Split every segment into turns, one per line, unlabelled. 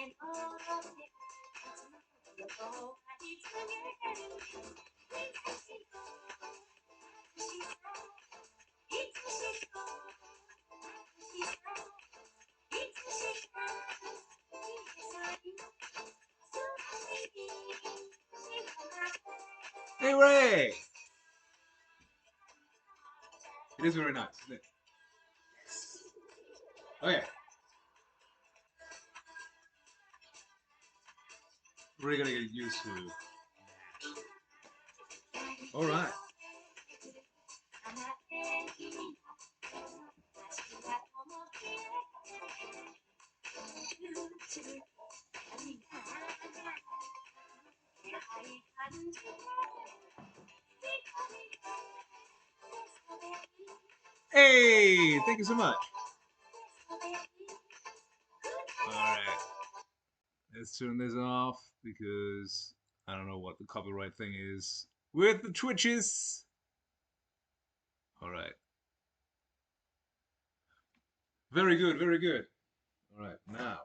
Hey, Ray! It is very nice, isn't it? Okay. We're gonna get used to it. Alright. Hey, thank you so much. Alright. Let's turn this off because I don't know what the copyright thing is with the Twitches. Alright. Very good, very good. Alright, now.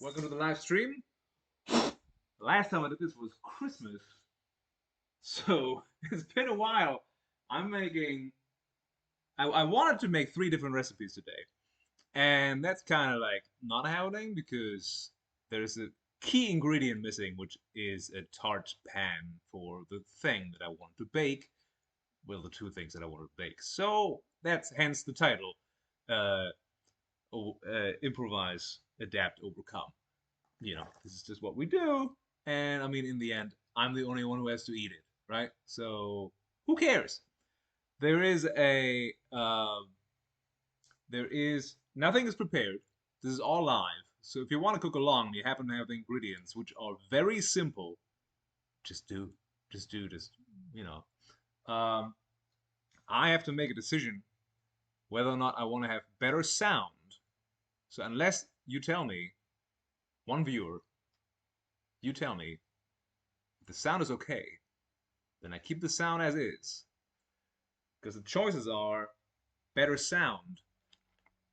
Welcome to the live stream. The last time I did this was Christmas. So it's been a while. I'm making. I wanted to make 3 different recipes today. And that's kind of like not happening because there's a key ingredient missing, which is a tart pan for the thing that I want to bake. Well, the 2 things that I want to bake. So that's hence the title. Improvise, adapt, overcome. You know, this is just what we do. And I mean, in the end, I'm the only one who has to eat it, right? So who cares? There is a nothing is prepared. This is all live. So if you want to cook along, and you happen to have the ingredients, which are very simple. Just do, you know. I have to make a decision whether or not I want to have better sound. So unless you tell me, one viewer, you tell me if the sound is okay, then I keep the sound as is. Because the choices are better sound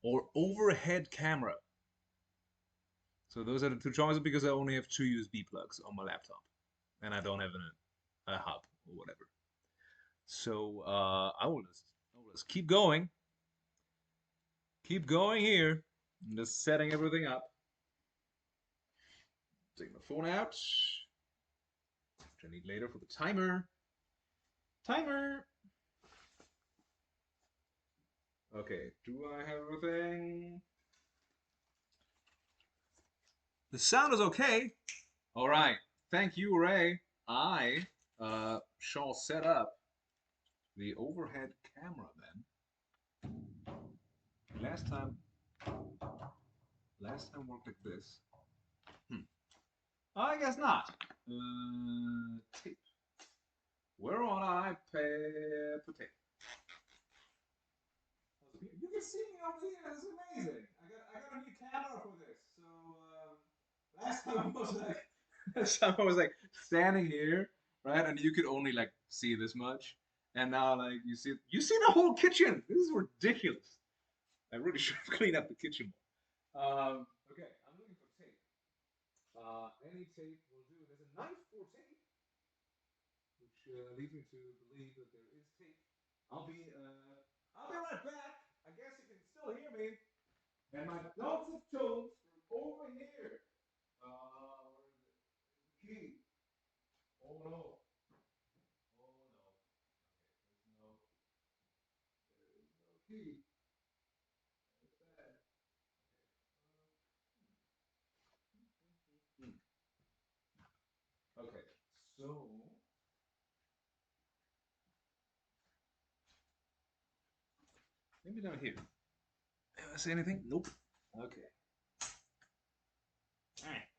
or overhead camera. So those are the 2 choices because I only have 2 USB plugs on my laptop. And I don't have a hub or whatever. So I will just keep going. Keep going here. I'm just setting everything up. Taking the phone out. Which I need later for the timer. Timer! Okay, do I have everything? The sound is okay. Alright, thank you, Ray. I shall set up the overhead camera then. Last time worked like this. I guess not. Tape. Where would I pay for tape? You can see me over here. This is amazing. I got a new camera for this. So last time I was like standing here, right, and you could only like see this much, and now like you see the whole kitchen. This is ridiculous. I really should have cleaned up the kitchen more. Okay, I'm looking for tape. Any tape will do. There's a knife for tape, which leads me to believe that there is tape. I'll be right back. I guess you can still hear me. And my dulcet tones from over here. Where is it? There's the key. Oh no. Oh no. Okay, there is no key. That's bad. Okay. So maybe down here. Did I say anything? Nope. Okay. Alright.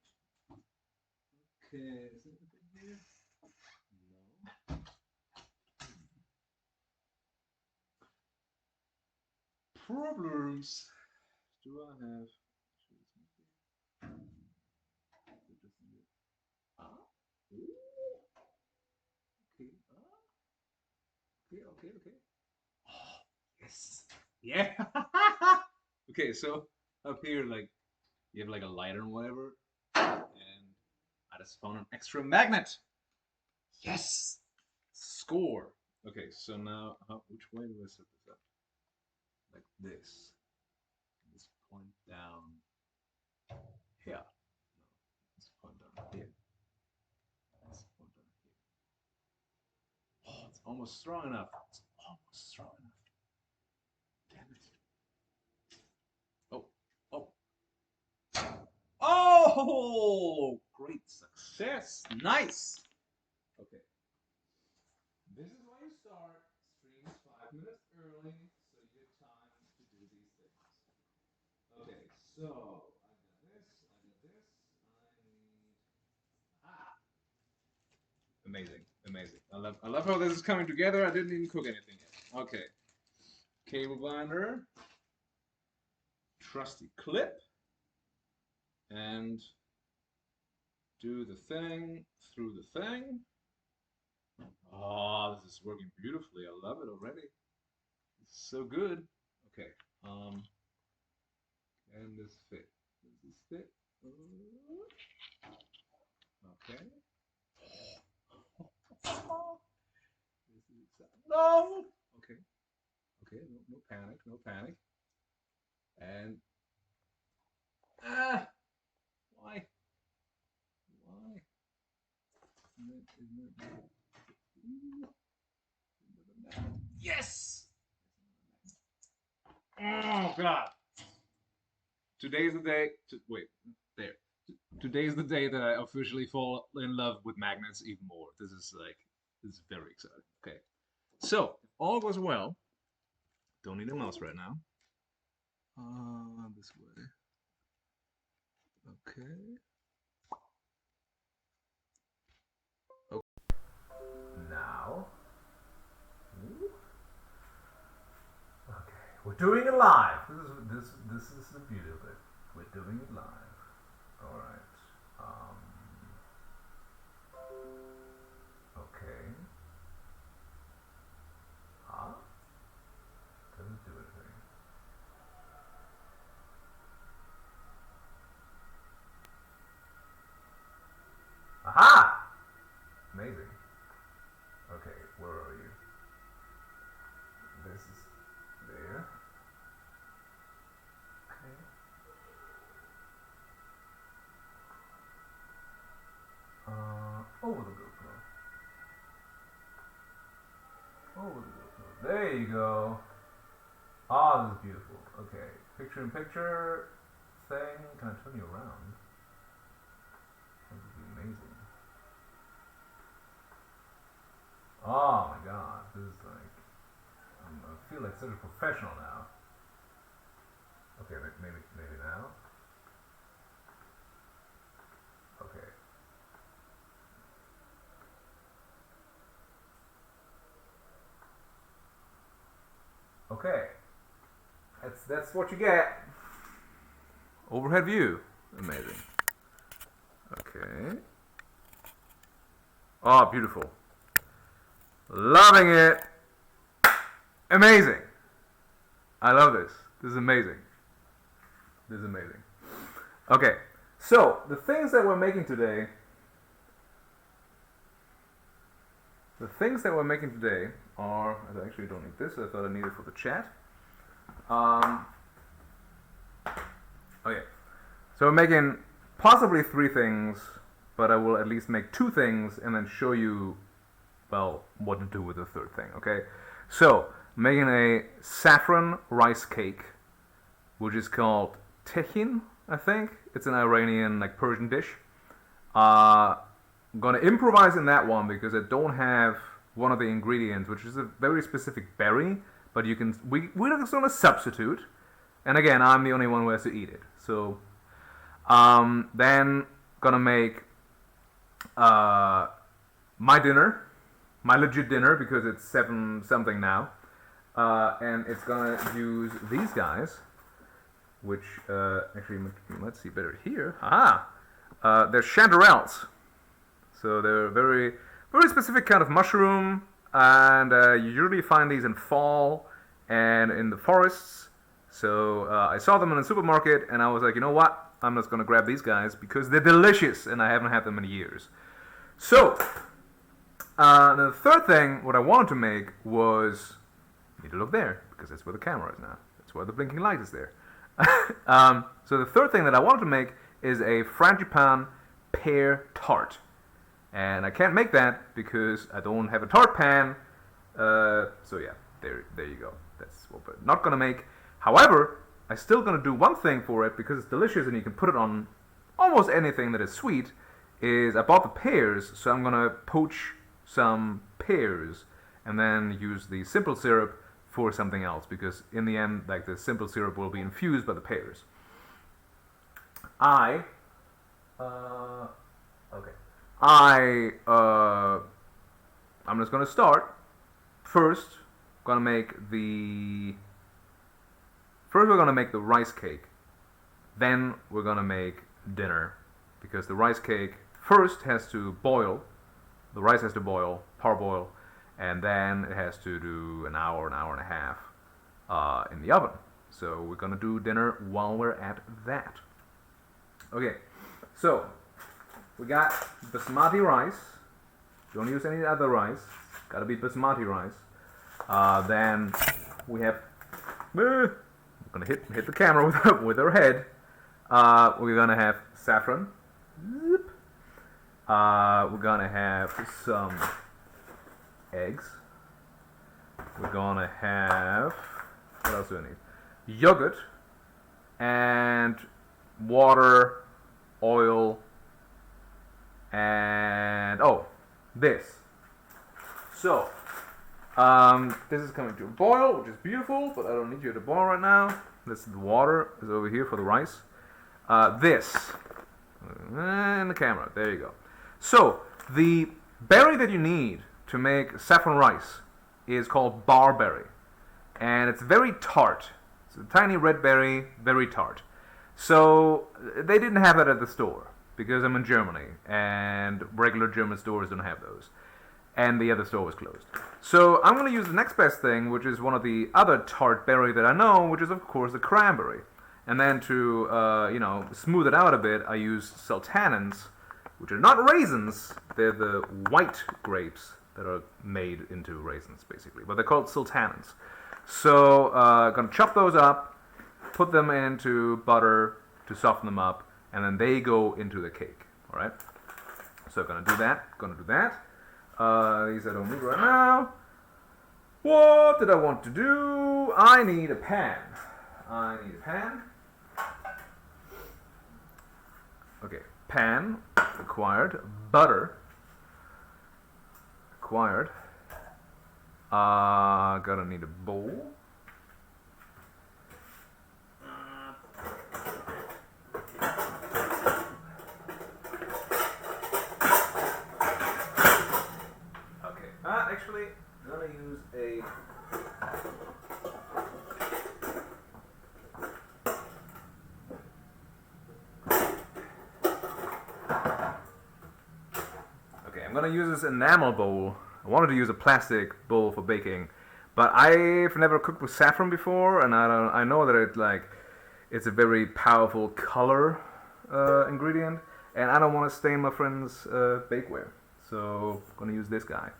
Okay, is there anything here? No. Problems. Do I have? Ah. Ooh. Okay. Okay. Okay. Okay. Oh, yes. Yeah. Okay, so up here, like, you have like a lighter and whatever, and I just found an extra magnet. Yes! Score. Okay, so now, which way do I set this up? Like this. This point down here. No, this point down here. This point down here. Oh, it's almost strong enough. It's almost strong enough. Damn it. Oh, oh. Oh! Great success. Nice. Okay. This is where you start. Streams 5 minutes early, so you have time to do these things. Okay, so I got this, I need. Ah! Amazing, amazing. I love how this is coming together. I didn't even cook anything yet. Okay. Cable binder, trusty clip, and do the thing through the thing. Oh, this is working beautifully. I love it already. It's so good. Okay. And this fit. Does this fit? Okay. This is no. Okay. Okay. No panic. No panic. And why? Why? Yes. Oh God. Today's the day. Wait. There. Today's the day that I officially fall in love with magnets even more. This is very exciting. Okay. So, if all goes well, don't need a mouse right now. This way. Okay. Okay. Now. Okay. We're doing it live. This is the beauty of it. We're doing it live. All right. Okay. Huh? Doesn't do anything. Aha! Amazing. Okay, where are you? This is there. Okay. Over the GoPro. Over the GoPro. There you go. Ah, this is beautiful. Okay, picture in picture thing. Can I turn you around? That would be amazing. Oh my God, this is like, I feel like such a professional now. Okay, maybe now. Okay. Okay. That's what you get. Overhead view. Amazing. Okay. Oh, beautiful. Loving it. Amazing. I love this. This is amazing. This is amazing. Okay. So, the things that we're making today. The things that we're making today are. I actually don't need this. I thought I needed it for the chat. Okay. So we're making possibly 3 things, but I will at least make 2 things and then show you, well, what to do with the 3rd thing, okay? So, making a saffron rice cake, which is called tehin, I think. It's an Iranian, like, Persian dish. I'm gonna improvise in that one because I don't have one of the ingredients, which is a very specific berry, but you can, we're just gonna substitute. And again, I'm the only one who has to eat it. So, then gonna make my dinner, my legit dinner, because it's 7 something now, and it's gonna use these guys, which actually you might see better here. They're chanterelles, so they're very specific kind of mushroom, and you usually find these in fall and in the forests.
So I saw them in the supermarket, and I was like, you know what? I'm just gonna grab these guys because they're delicious, and I haven't had them in years. So the third thing, what I wanted to make was, you need to look there because that's where the camera is now. That's where the blinking light is there. So the third thing that I wanted to make is a frangipane pear tart, and I can't make that because I don't have a tart pan. So yeah, there you go. That's what we're not gonna make. However, I'm still gonna do one thing for it because it's delicious and you can put it on almost anything that is sweet. Is I bought the pears, so I'm gonna poach some pears and then use the simple syrup for something else, because in the end, like, the simple syrup will be infused by the pears. I'm just gonna start. First, we're gonna make the rice cake. Then we're gonna make dinner, because the rice cake first has to boil. The rice has to boil, parboil, and then it has to do an hour and a half in the oven. So we're gonna do dinner while we're at that. Okay, so we got basmati rice. Don't use any other rice. Gotta be basmati rice. Then we have. We're gonna hit the camera with our head. We're gonna have saffron. Zip. We're gonna have some eggs. We're gonna have, what else do I need? Yogurt and water, oil, and this. So this is coming to a boil, which is beautiful, but I don't need you to boil right now. This the water is over here for the rice. This and the camera. There you go. So the berry that you need to make saffron rice is called barberry, and it's very tart. It's a tiny red berry, very tart. So they didn't have that at the store because I'm in Germany, and regular German stores don't have those, and the other store was closed. So I'm going to use the next best thing, which is one of the other tart berry that I know, which is of course the cranberry. And then to smooth it out a bit, I use sultanans, which are not raisins. They're the white grapes that are made into raisins, basically. But they're called sultanans. So I'm going to chop those up, put them into butter to soften them up, and then they go into the cake. All right? So I'm going to do that. These I don't need right now. What did I want to do? I need a pan. Okay, pan acquired. Butter acquired. Gonna need a bowl. Okay, actually, I'm gonna use a. I'm gonna use this enamel bowl. I wanted to use a plastic bowl for baking, but I've never cooked with saffron before, and I know that it's a very powerful color ingredient, and I don't want to stain my friend's bakeware, so I'm gonna use this guy.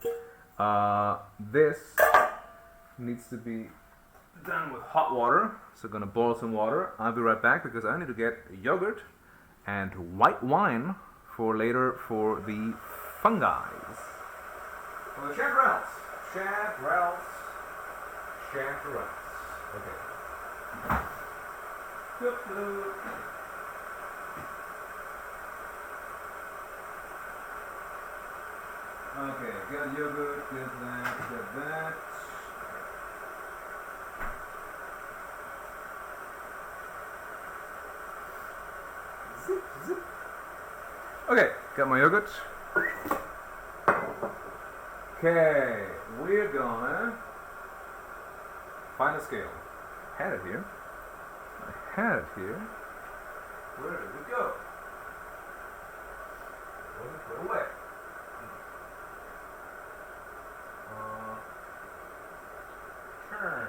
This needs to be done with hot water, so I'm gonna boil some water. I'll be right back because I need to get yogurt and white wine for later for the fungi. For the chaparrals. Okay. Okay, got yogurt, get that. Zip. Okay, got my yogurt. Okay, we're gonna find a scale. I had it here. Where did it go? Where did it put away? Turn.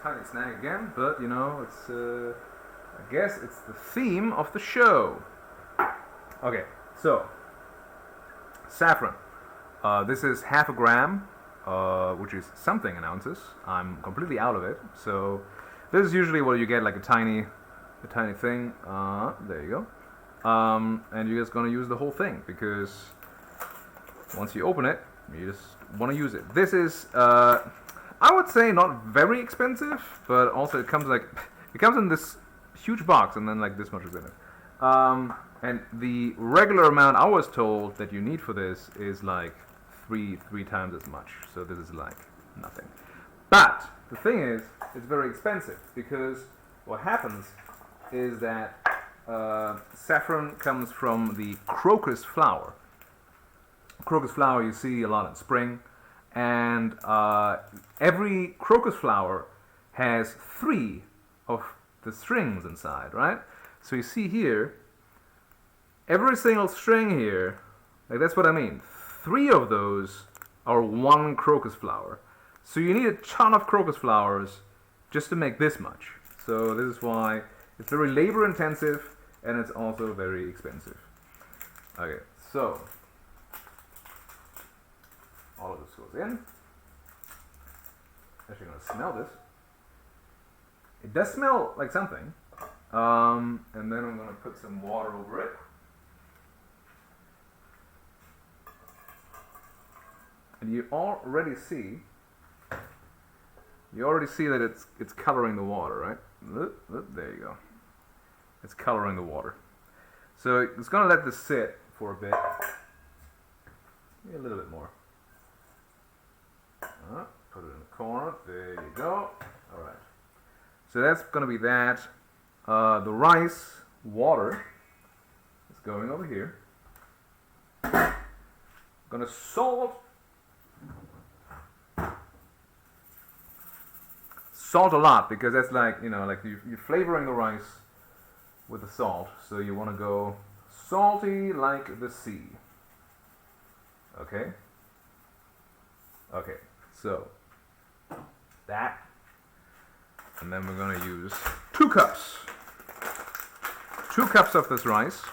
tiny snack again, but you know, it's I guess it's the theme of the show. Okay, so saffron. This is half a gram, which is something in ounces. I'm completely out of it, so this is usually what you get, like a tiny thing. There you go. And you're just gonna use the whole thing because once you open it, you just want to use it. This is, I would say, not very expensive, but also it comes in this huge box, and then like this much is in it. And the regular amount I was told that you need for this is like three times as much. So this is like nothing. But the thing is, it's very expensive because what happens is that saffron comes from the crocus flower. Crocus flower you see a lot in spring, and every crocus flower has 3 of the strings inside, right? So you see here, every single string here, like that's what I mean. 3 of those are 1 crocus flower. So you need a ton of crocus flowers just to make this much. So this is why it's very labor intensive and it's also very expensive. Okay, so all of this goes in. Actually, I'm gonna smell this. It does smell like something. And then I'm gonna put some water over it. And you already see that it's coloring the water, right? There you go. It's coloring the water. So it's gonna let this sit for a bit. Maybe a little bit more. Put it in the corner. There you go. All right. So that's gonna be that. The rice water is going over here. Gonna salt a lot because that's like, you know, like you're flavoring the rice with the salt, so you want to go salty like the sea. Okay, so that, and then we're going to use 2 cups of this rice.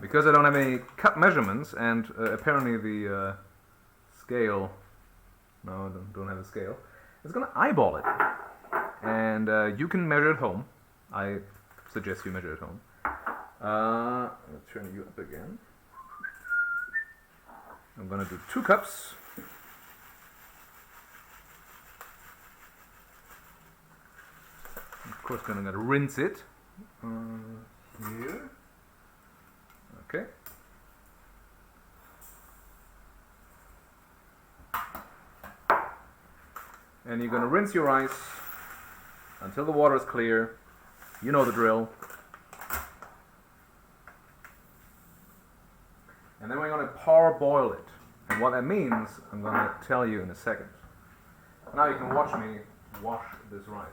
Because I don't have any cup measurements, and apparently the scale, no, I don't have a scale, it's gonna eyeball it. And you can measure at home. I suggest you measure at home. I'll turn you up again. I'm gonna do 2 cups. Of course, gonna rinse it here. Okay. And you're gonna rinse your rice until the water is clear. You know the drill. And then we're gonna parboil it. And what that means, I'm gonna tell you in a second. Now you can watch me wash this rice.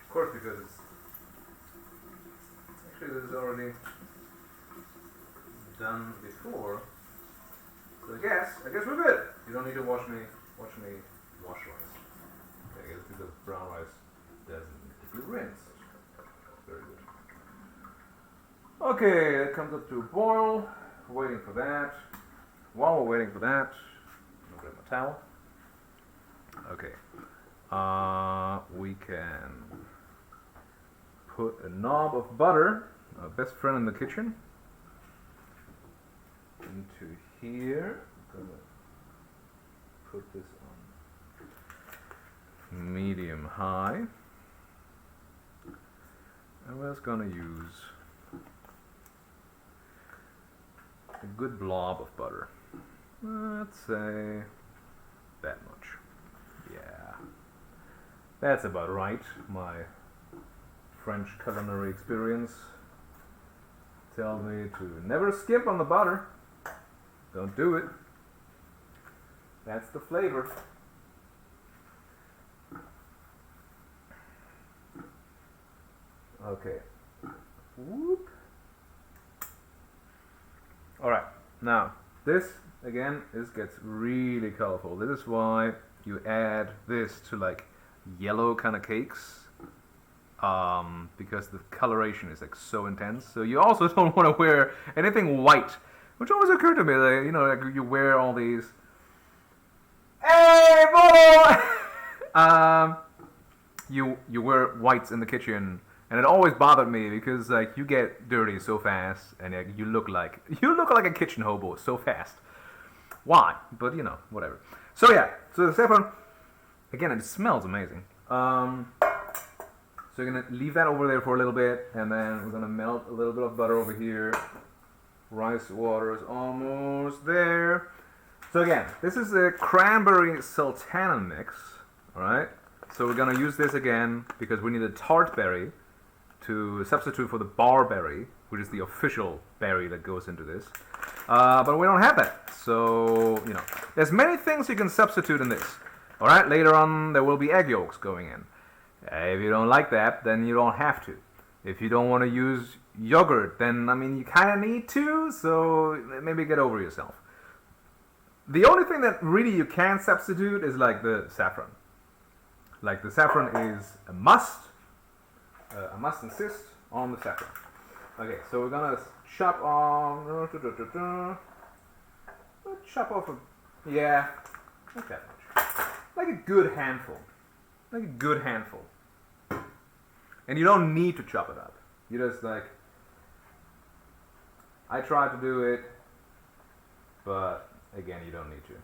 Of course, because it's actually this is already done before. So I guess we're good. You don't need to watch me wash rice. I guess because brown rice doesn't need to be rinsed. Very good. Okay, that comes up to a boil. Waiting for that. While we're waiting for that, I'm gonna grab my towel. Okay. We can put a knob of butter, our best friend in the kitchen, into here. I'm gonna put this on medium high. And we're just gonna use a good blob of butter. Let's say that much. Yeah. That's about right. My French culinary experience tells me to never skimp on the butter. Don't do it. That's the flavor. Okay. Whoop. Alright. Now, this again gets really colorful. This is why you add this to like yellow kind of cakes, because the coloration is like so intense. So you also don't want to wear anything white, which always occurred to me. Like, you know, like you wear all these. Hey, Bolo! You wear whites in the kitchen, and it always bothered me because like you get dirty so fast, and like, you look like a kitchen hobo so fast. Why? But you know, whatever. So yeah, so the saffron, again, it smells amazing. So you're gonna leave that over there for a little bit, and then we're gonna melt a little bit of butter over here. Rice water is almost there. So again, this is the Cranberry Sultana mix, all right? So we're gonna use this again because we need a tart berry to substitute for the barberry, which is the official berry that goes into this. But we don't have that, so you know, there's many things you can substitute in this. All right, later on there will be egg yolks going in. If you don't like that, then you don't have to. If you don't want to use yogurt, then I mean you kind of need to, so maybe get over yourself. The only thing that really you can substitute is like the saffron. Like the saffron is a must. I must insist on the saffron. Okay, so we're gonna chop off. Chop off a, yeah, not that much. Like a good handful. Like a good handful. And you don't need to chop it up. You just like, I tried to do it, but again, you don't need to.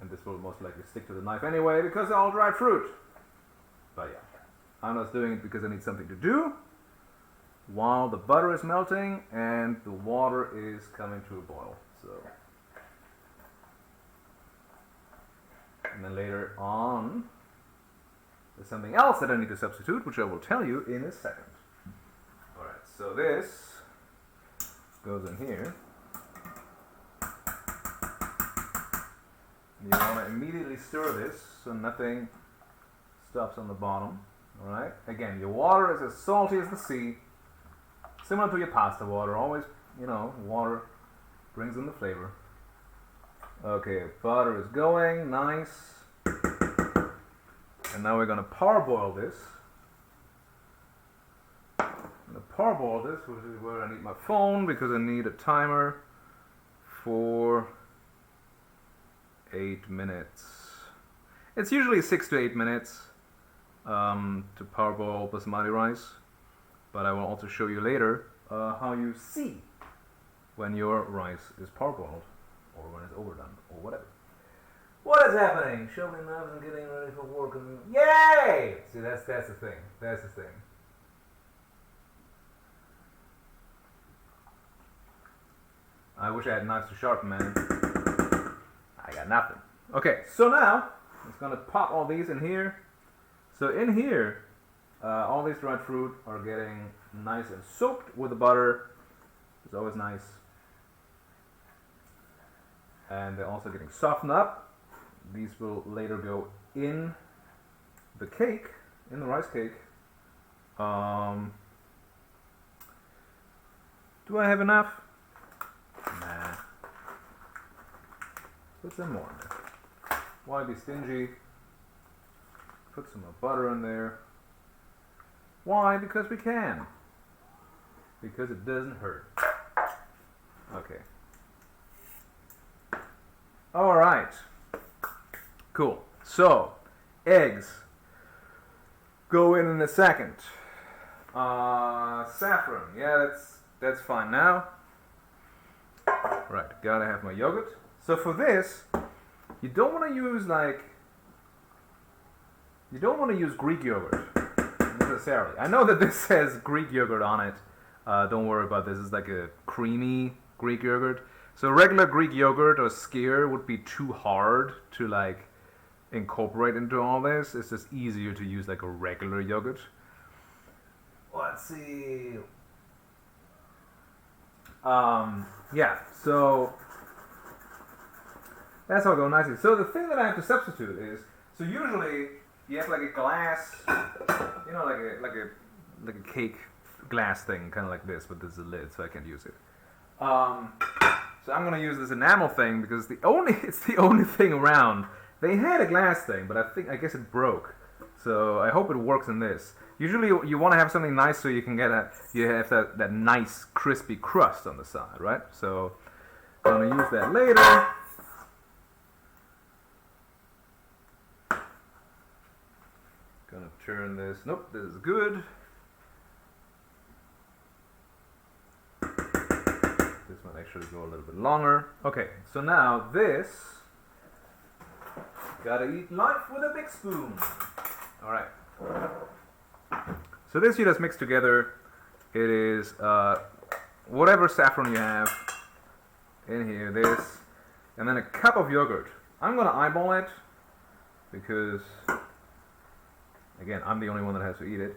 And this will most likely stick to the knife anyway because they're all dried fruit. But yeah, I'm just doing it because I need something to do while the butter is melting and the water is coming to a boil. So, and then later on, there's something else that I need to substitute, which I will tell you in a second. Alright, so this goes in here. You want to immediately stir this so nothing stops on the bottom. Alright, again, your water is as salty as the sea, similar to your pasta water. Always, you know, water brings in the flavor. Okay, butter is going, nice. And now we're going to parboil this. I'm going to parboil this, which is where I need my phone because I need a timer for 8 minutes. It's usually 6 to 8 minutes to parboil basmati rice, but I will also show you later how you see when your rice is parboiled or when it's overdone or whatever. What is happening? Shoveling knives and getting ready for work. Yay! See, that's the thing. That's the thing. I wish I had knives to sharpen, man. I got nothing. Okay, so now I'm just gonna pop all these in here. So in here, all these dried fruit are getting nice and soaked with the butter. It's always nice. And they're also getting softened up. These will later go in the cake, in the rice cake. Do I have enough? Nah. Put some more in there. Why be stingy? Put some more butter in there. Why? Because we can. Because it doesn't hurt. Okay. Alright. Cool. So, eggs go in a second. Saffron. Yeah, that's fine now. Right, gotta have my yogurt. So for this, you don't want to use Greek yogurt necessarily. I know that this says Greek yogurt on it. Don't worry about this. It's like a creamy Greek yogurt. So regular Greek yogurt or skyr would be too hard to like incorporate into all this. It's just easier to use like a regular yogurt. Let's see. Yeah, so that's how it goes nicely. So the thing that I have to substitute is, so usually you have like a glass, you know, like a cake glass thing, kind of like this, but there's a lid, so I can't use it. So I'm gonna use this enamel thing because it's the only thing around. They had a glass thing, but I guess it broke. So I hope it works in this. Usually you want to have something nice so you can you have that nice crispy crust on the side, right? So I'm gonna use that later. Gonna turn this. Nope, this is good. This might actually go a little bit longer. Okay, so now this. Gotta eat life with a big spoon. Alright. So this you just mix together. It is whatever saffron you have in here, this, and then a cup of yogurt. I'm gonna eyeball it because, again, I'm the only one that has to eat it.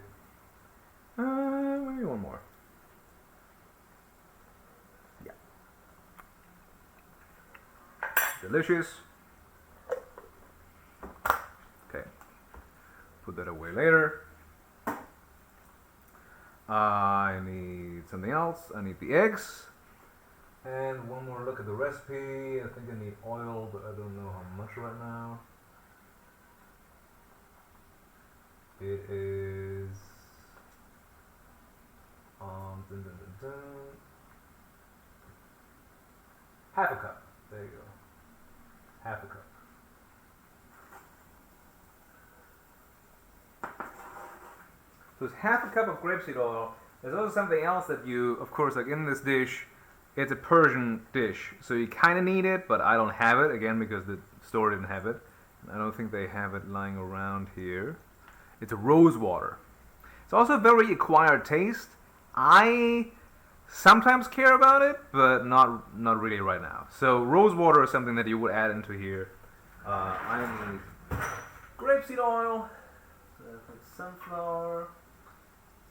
Maybe one more. Yeah. Delicious. Okay. Put that away later. I need something else. I need the eggs. And one more look at the recipe. I think I need oil, but I don't know how much right now. It is dun, dun, dun, dun. Half a cup. There you go. Half a cup. So it's half a cup of grapeseed oil. There's also something else that you, of course, like in this dish, it's a Persian dish. So you kind of need it, but I don't have it, again, because the store didn't have it. And I don't think they have it lying around here. It's a rose water. It's also a very acquired taste. I sometimes care about it, but not really right now. So rose water is something that you would add into here. I need grapeseed oil. So that's like sunflower.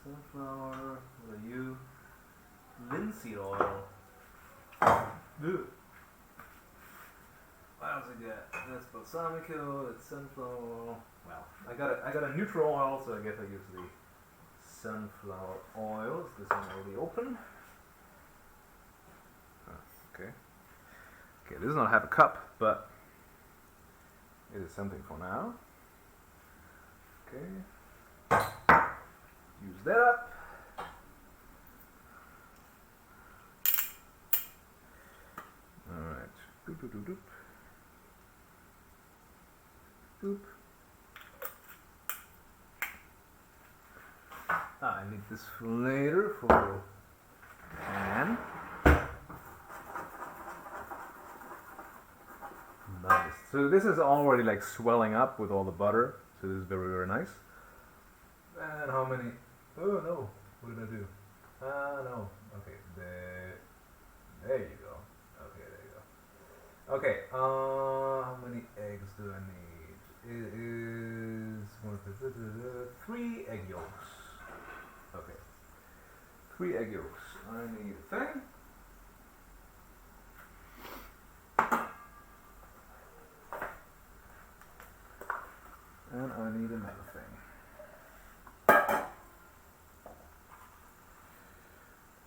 Sunflower. What are you? Linseed oil. Ugh. What else I got? That's balsamico. That's sunflower oil. Well, I got a neutral oil, so I guess I use the sunflower oil. Is this one already open? Okay. Okay, this is not half a cup, but it is something for now. Okay. Use that up. Alright. Doop, doop, doop, doop. Doop. I need this for later for pan. Nice. So this is already like swelling up with all the butter. So this is very, very nice. And how many? Oh no. What did I do? No. Okay. There you go. Okay, there you go. Okay. How many eggs do I need? It is 3 egg yolks. Okay. 3 egg yolks. I need a thing. And I need another thing.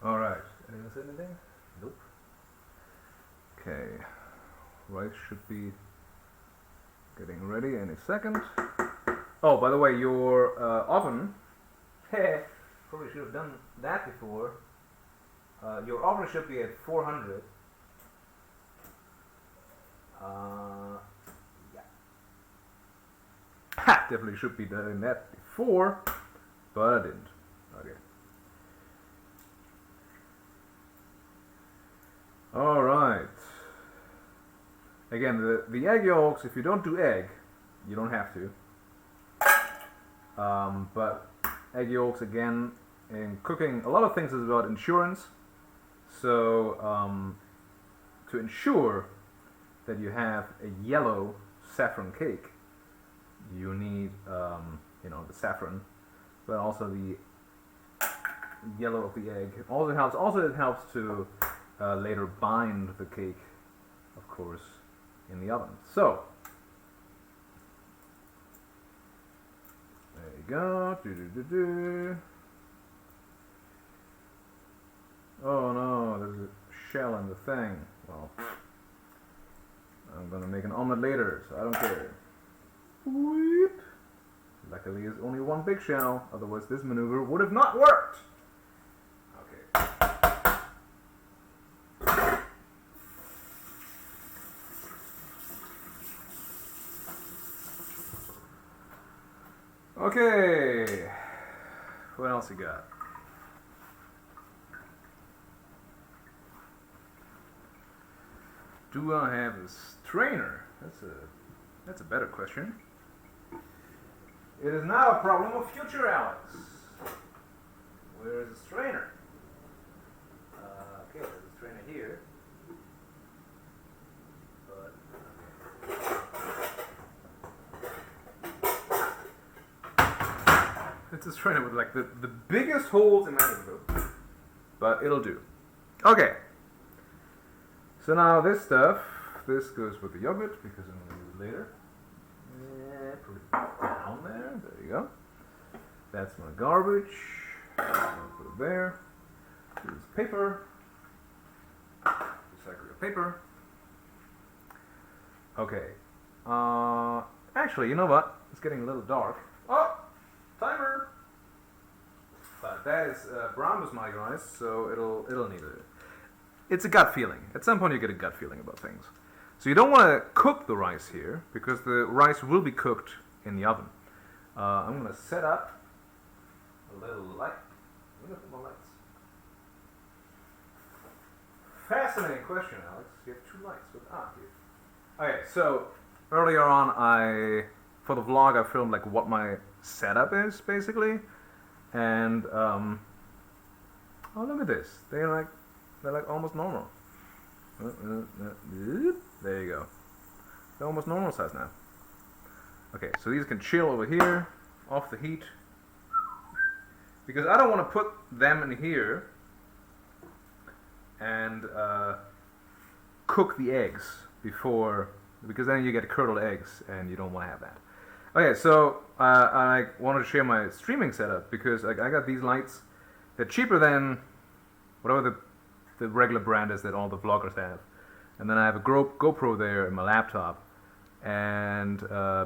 Alright. Anyone say anything? Nope. Okay. Rice should be getting ready any second. Oh, by the way, your oven. Probably should have done that before. Your oven should be at 400. Yeah. Ha! Definitely should be doing that before, but I didn't. Okay. Alright. Again, the egg yolks, if you don't do egg, you don't have to. But egg yolks, again, in cooking, a lot of things is about insurance. So, to ensure that you have a yellow saffron cake, you need, the saffron, but also the yellow of the egg. Also, it helps to later bind the cake, of course, in the oven. So, there you go. Oh no, there's a shell in the thing. Well, I'm gonna make an omelet later, so I don't care. Whoop. Luckily, it's only one big shell, otherwise this maneuver would have not worked. Okay. Okay. What else you got? Do I have a strainer? That's a better question. It is now a problem of future Alex. Where is the strainer? Okay, there's a strainer here. But it's a strainer with like the biggest holes imaginable. But it'll do. Okay. So now this stuff, this goes with the yogurt because I'm going to use it later. Put it down there. There you go. That's my garbage. I'll put it there. Here's paper. Recycle your paper. Okay. Actually, you know what? It's getting a little dark. Oh! Timer! But that is brown basmati rice, so it'll need it. It's a gut feeling. At some point you get a gut feeling about things. So you don't want to cook the rice here, because the rice will be cooked in the oven. I'm going to set up a little light. Look at my lights. Fascinating question, Alex. You have two lights. Here. Okay, so earlier on, for the vlog, I filmed like what my setup is, basically. And, oh, look at this. They're like almost normal. There you go. They're almost normal size now. Okay, so these can chill over here, off the heat. Because I don't want to put them in here and cook the eggs before, because then you get curdled eggs and you don't want to have that. Okay, so I wanted to share my streaming setup because I got these lights. They're cheaper than whatever the regular brand is that all the vloggers have. And then I have a GoPro there in my laptop. And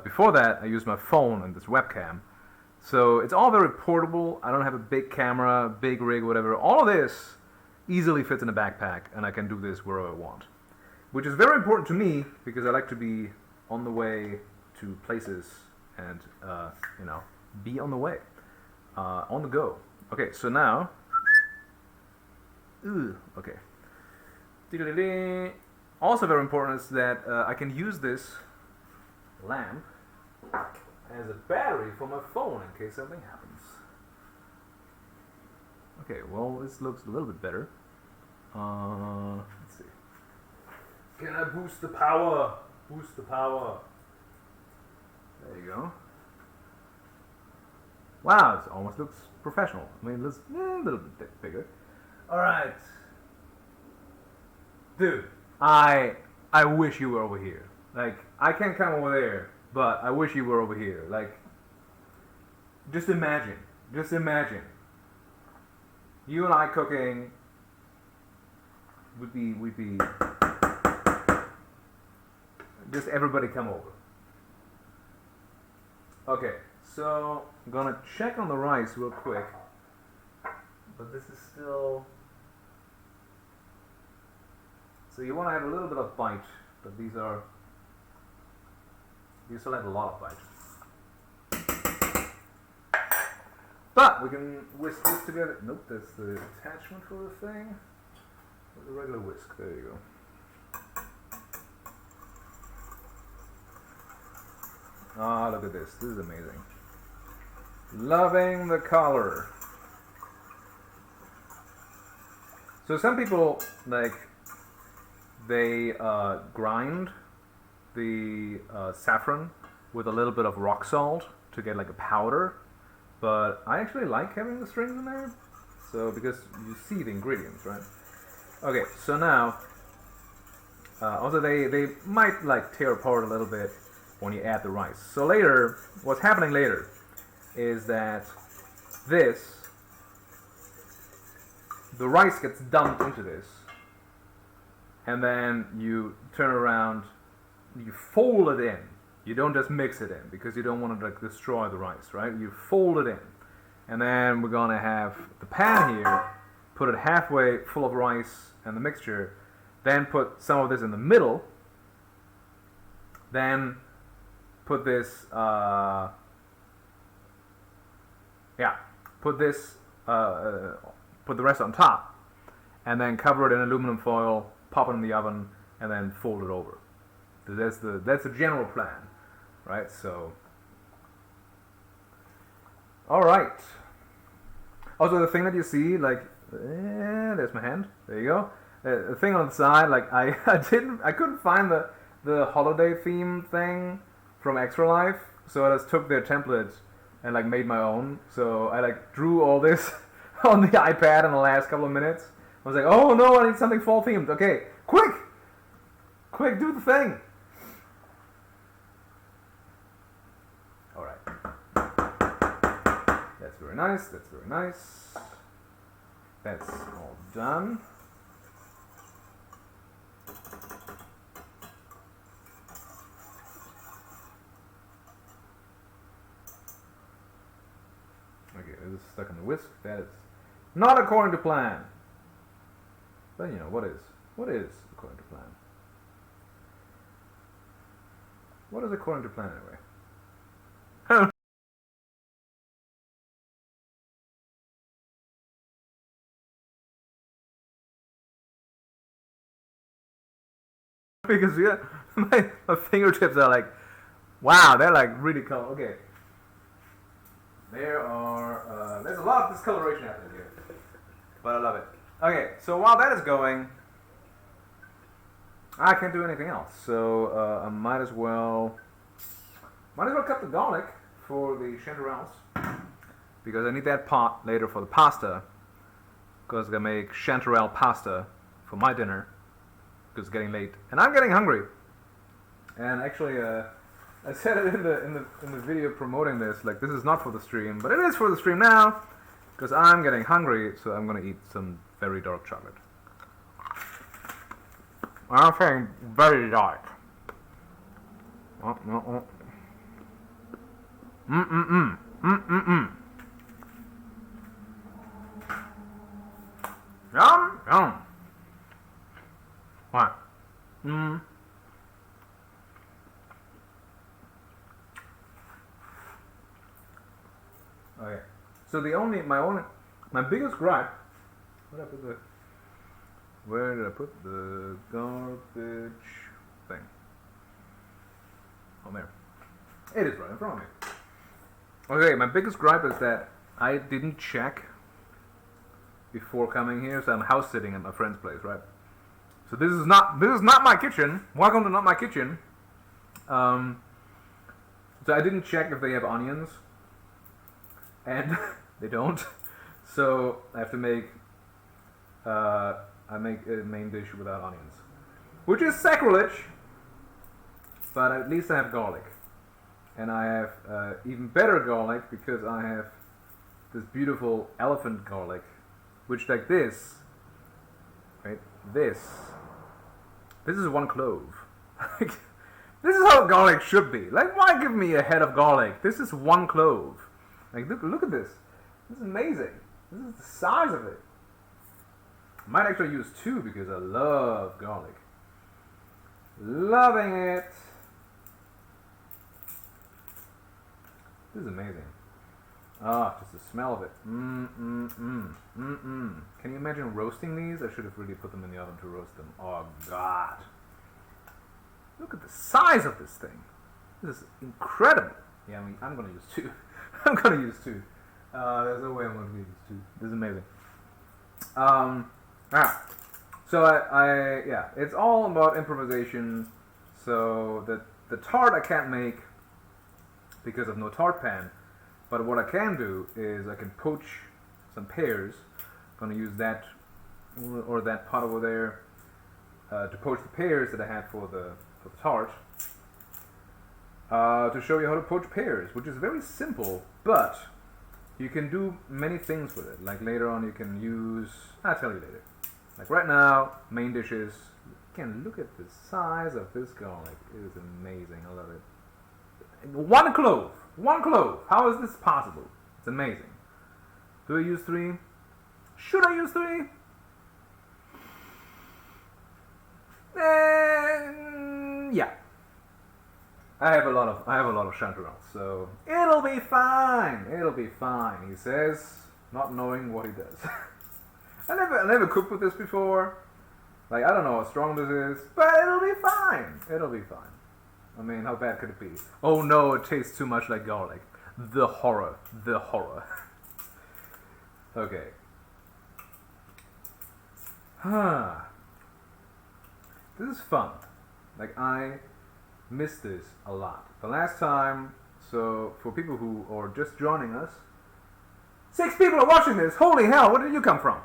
before that, I used my phone and this webcam. So it's all very portable. I don't have a big camera, big rig, whatever. All of this easily fits in a backpack, and I can do this wherever I want. Which is very important to me, because I like to be on the way to places and, you know, be on the way, on the go. Okay, so now, okay. Also very important is that I can use this lamp as a battery for my phone in case something happens. Okay, well, this looks a little bit better. Let's see. Can I boost the power? Boost the power. There you go. Wow, it almost looks professional. I mean, it looks a little bit bigger. Alright. Dude, I wish you were over here. Like, I can't come over there, but I wish you were over here. Like, just imagine. Just imagine. You and I cooking would be just everybody come over. Okay, so I'm gonna check on the rice real quick. But this is still... So you want to have a little bit of bite, but these still have a lot of bite. But we can whisk this together. Nope, that's the attachment for the thing. With a regular whisk. There you go. Ah, look at this. This is amazing. Loving the color. So some people, like, they grind the saffron with a little bit of rock salt to get like a powder. But I actually like having the strings in there. So, because you see the ingredients, right? Okay, so now, also they might like tear apart a little bit when you add the rice. So later, what's happening later is that the rice gets dumped into this, and then you turn around, you fold it in. You don't just mix it in because you don't want to like destroy the rice, right? You fold it in, and then we're gonna have the pan here. Put it halfway full of rice and the mixture. Then put some of this in the middle. Then put this. Put this. Put the rest on top, and then cover it in aluminum foil. Pop it in the oven, and then fold it over. So that's the general plan, right? So, all right. Also, the thing that you see, like, there's my hand. There you go. The thing on the side, like I couldn't find the holiday theme thing from Extra Life, so I just took their template and like made my own. So I like drew all this on the iPad in the last couple of minutes. I was like, oh no, I need something fall themed. Okay, quick, do the thing. All right. That's very nice. That's very nice. That's all done. Okay, this is stuck in the whisk. That is not according to plan. But you know, what is according to plan? What is according to plan anyway? Because yeah, my fingertips are like, wow, they're like really cool. Okay, there's a lot of discoloration happening here, but I love it. Okay, so while that is going, I can't do anything else. So I might as well cut the garlic for the chanterelles because I need that pot later for the pasta. Because I'm gonna make chanterelle pasta for my dinner. Because it's getting late and I'm getting hungry. And actually, I said it in the video promoting this. Like, this is not for the stream, but it is for the stream now. Because I'm getting hungry, so I'm gonna eat some very dark chocolate. I'm feeling very dark. Yum, yum. What? Okay. So my biggest gripe. Where did I put the garbage thing? Oh, there. It is right in front of me. Okay, my biggest gripe is that I didn't check before coming here, so I'm house sitting at my friend's place, right? So this is not my kitchen. Welcome to not my kitchen. So I didn't check if they have onions, and they don't. So I have to make I make a main dish without onions, which is sacrilege. But at least I have garlic, and I have even better garlic because I have this beautiful elephant garlic, which like this, right? This is one clove. This is how garlic should be. Like, why give me a head of garlic? This is one clove. Like, look at this. This is amazing. This is the size of it. I might actually use two because I love garlic. Loving it. This is amazing. Ah, just the smell of it. Can you imagine roasting these? I should have really put them in the oven to roast them. Oh, God. Look at the size of this thing. This is incredible. Yeah, I mean, I'm going to use two. I'm going to use two. There's no way I'm going to use two. This is amazing. So yeah, it's all about improvisation. So the tart I can't make because of no tart pan. But what I can do is I can poach some pears. I'm going to use that or that pot over there to poach the pears that I had for the tart. To show you how to poach pears, which is very simple, but you can do many things with it. Like later on you can use, I'll tell you later. Like right now, main dishes, again, look at the size of this garlic. It is amazing. I love it. One clove. One clove. How is this possible? It's amazing. Do I use 3? Should I use 3? Yeah. I have a lot of chanterelles, so it'll be fine. It'll be fine, he says, not knowing what he does. I never cooked with this before. Like, I don't know how strong this is, but it'll be fine. It'll be fine. I mean, how bad could it be? Oh no, it tastes too much like garlic. The horror. The horror. Okay. This is fun. Like, I miss this a lot. The last time, so for people who are just joining us, 6 people are watching this. Holy hell, where did you come from?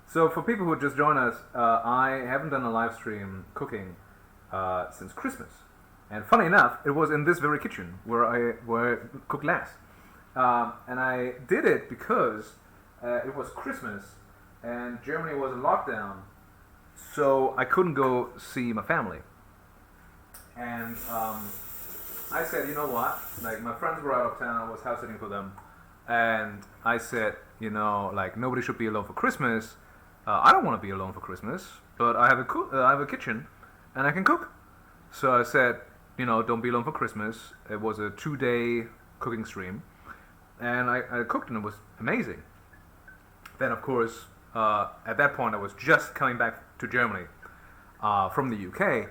So for people who just joined us, I haven't done a live stream cooking since Christmas. And funny enough, it was in this very kitchen where I cooked last. And I did it because it was Christmas and Germany was in lockdown, so I couldn't go see my family. And I said, you know what? Like, my friends were out of town, I was house sitting for them, and I said, you know, like, nobody should be alone for Christmas. I don't want to be alone for Christmas, but I have a kitchen, and I can cook. So I said, you know, don't be alone for Christmas. It was a 2-day cooking stream, and I cooked, and it was amazing. Then, of course, at that point, I was just coming back to Germany from the UK,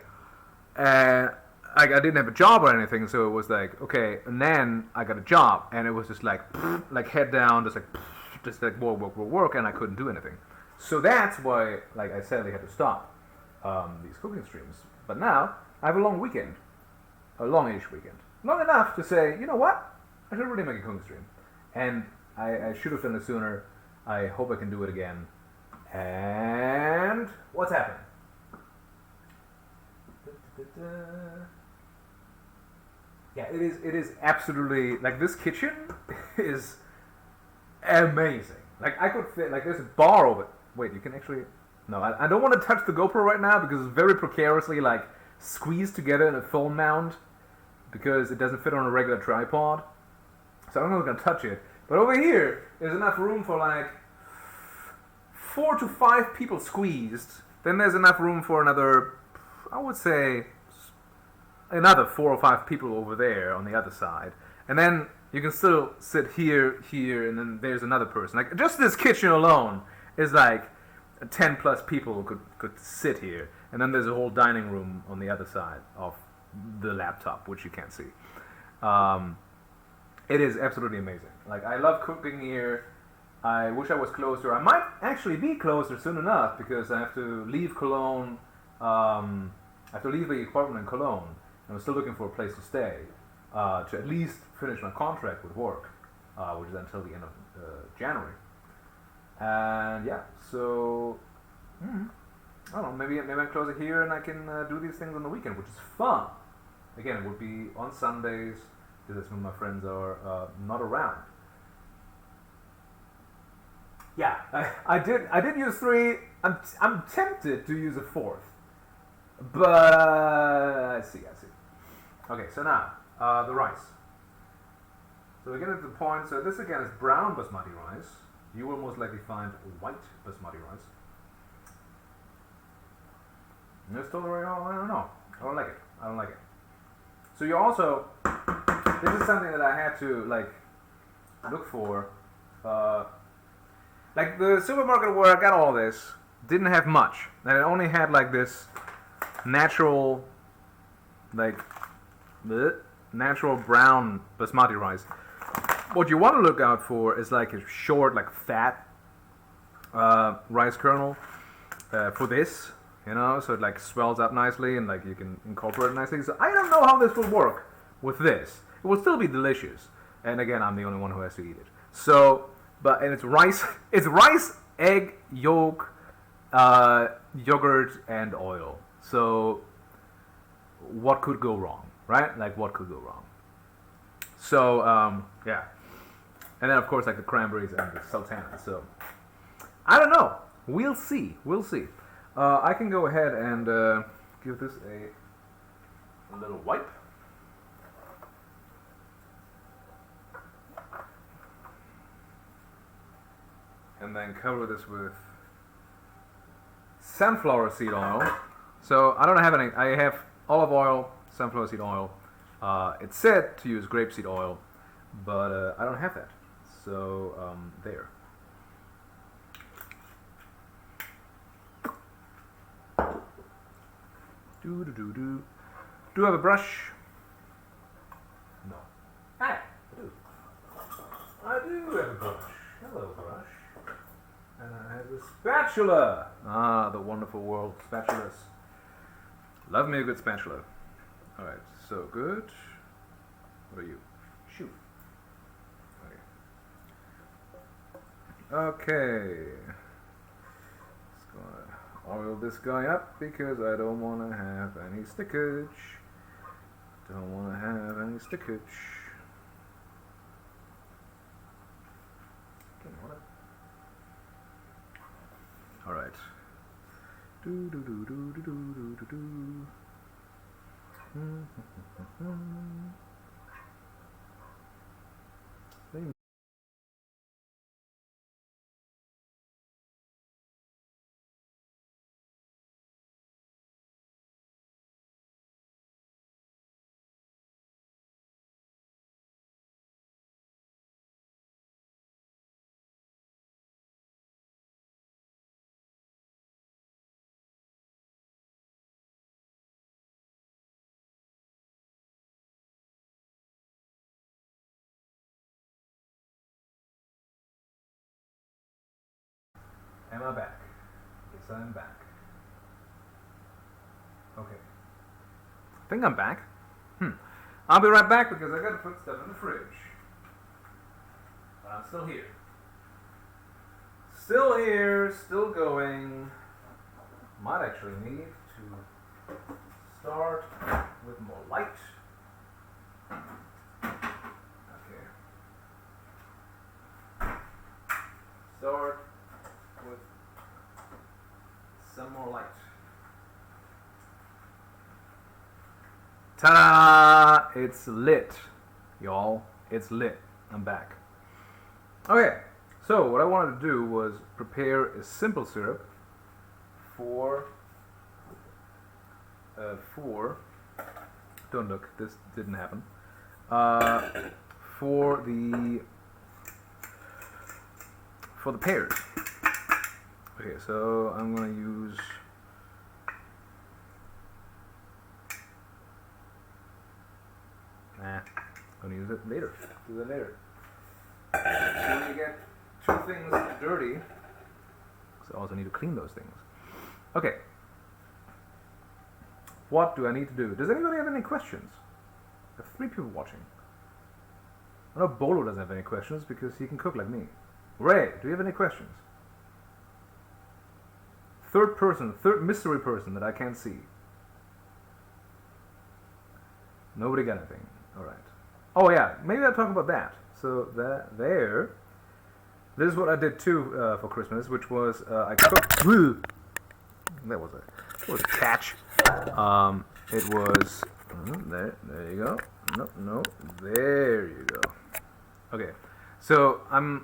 and I didn't have a job or anything, so it was like, okay. And then I got a job, and it was just like head down, just like work, and I couldn't do anything. So that's why, like, I sadly had to stop these cooking streams. But now I have a long weekend, a longish weekend, long enough to say, you know what, I should really make a cooking stream, and I should have done it sooner. I hope I can do it again. And what's happening? Yeah, it is absolutely, like, this kitchen is amazing. Like, I could fit, like, there's a bar over it. Wait, you can actually, no, I don't want to touch the GoPro right now because it's very precariously, like, squeezed together in a phone mount because it doesn't fit on a regular tripod. So I'm not going to touch it. But over here, there's enough room for, like, 4 to 5 people squeezed. Then there's enough room for another, I would say, another 4 or 5 people over there on the other side. And then you can still sit here, and then there's another person. Like, just this kitchen alone is like 10 plus people could sit here. And then there's a whole dining room on the other side of the laptop, which you can't see. It is absolutely amazing. Like, I love cooking here. I wish I was closer. I might actually be closer soon enough because I have to leave Cologne. I have to leave the apartment in Cologne. And I'm still looking for a place to stay to at least finish my contract with work, which is until the end of January. And yeah, so I don't know. Maybe I'm closer here, and I can do these things on the weekend, which is fun. Again, it would be on Sundays. This is when my friends are not around. Yeah, I did use 3. I'm tempted to use a 4th, but I see. Okay, so now the rice. So we're getting to the point. So this again is brown basmati rice. You will most likely find white basmati rice. This totally, I don't know. I don't like it. So you also, this is something that I had to, like, look for. Like, the supermarket where I got all this didn't have much, and it only had, like, this natural, like, natural brown basmati rice. What you want to look out for is, like, a short, like, fat rice kernel for this, you know, so it, like, swells up nicely and, like, you can incorporate it nicely. So I don't know how this will work with this. It will still be delicious, and again, I'm the only one who has to eat it. So, and it's rice, egg, yolk, yogurt, and oil. So what could go wrong, right? Like, what could go wrong? So, yeah. And then, of course, like, the cranberries and the sultana. So, I don't know. We'll see. I can go ahead and give this a little wipe. And then cover this with sunflower seed oil. So I don't have any, I have olive oil, sunflower seed oil. It's said to use grapeseed oil, but I don't have that. So there. Do you have a brush? No. Hi. I do. I do have a brush. Hello, brush. And I have a spatula. Ah, the wonderful world of spatulas. Love me a good spatula. Alright, so good. What are you? Shoot. Okay. Just gonna oil this guy up because I don't want to have any stickage. Don't want to have any stickage. All right. Do do do do do do do do. Am I back? Yes, I'm back. Okay. I think I'm back. I'll be right back because I gotta put stuff in the fridge. But I'm still here. Still here, still going. Might actually need to start with more light. Okay. Start with some more light. Ta-da! It's lit, y'all. It's lit. I'm back. Okay, so what I wanted to do was prepare a simple syrup for don't look, this didn't happen. For the pears. Okay, so I'm gonna use I'm gonna use it later. Do that later. So when you get two things dirty, so I also need to clean those things. Okay. What do I need to do? Does anybody have any questions? I have 3 people watching. I know Bolo doesn't have any questions because he can cook like me. Ray, do you have any questions? Third mystery person that I can't see. Nobody got anything. Alright. Oh yeah, maybe I'll talk about that. So this is what I did too for Christmas, which was I cooked. That was a catch. It was there you go. No, there you go. Okay, so I'm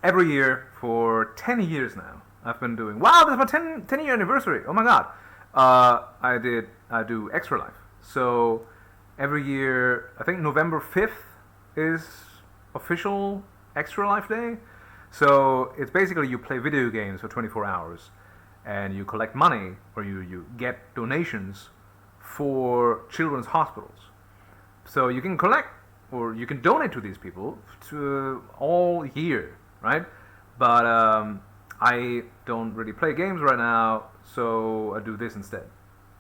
every year for 10 years now. I've been doing. Wow, this is my 10-year anniversary. Oh my god. I do Extra Life. So every year, I think November 5th is official Extra Life Day. So it's basically you play video games for 24 hours and you collect money, or you get donations for children's hospitals. So you can collect or you can donate to these people to all year, right? But I don't really play games right now, so I do this instead.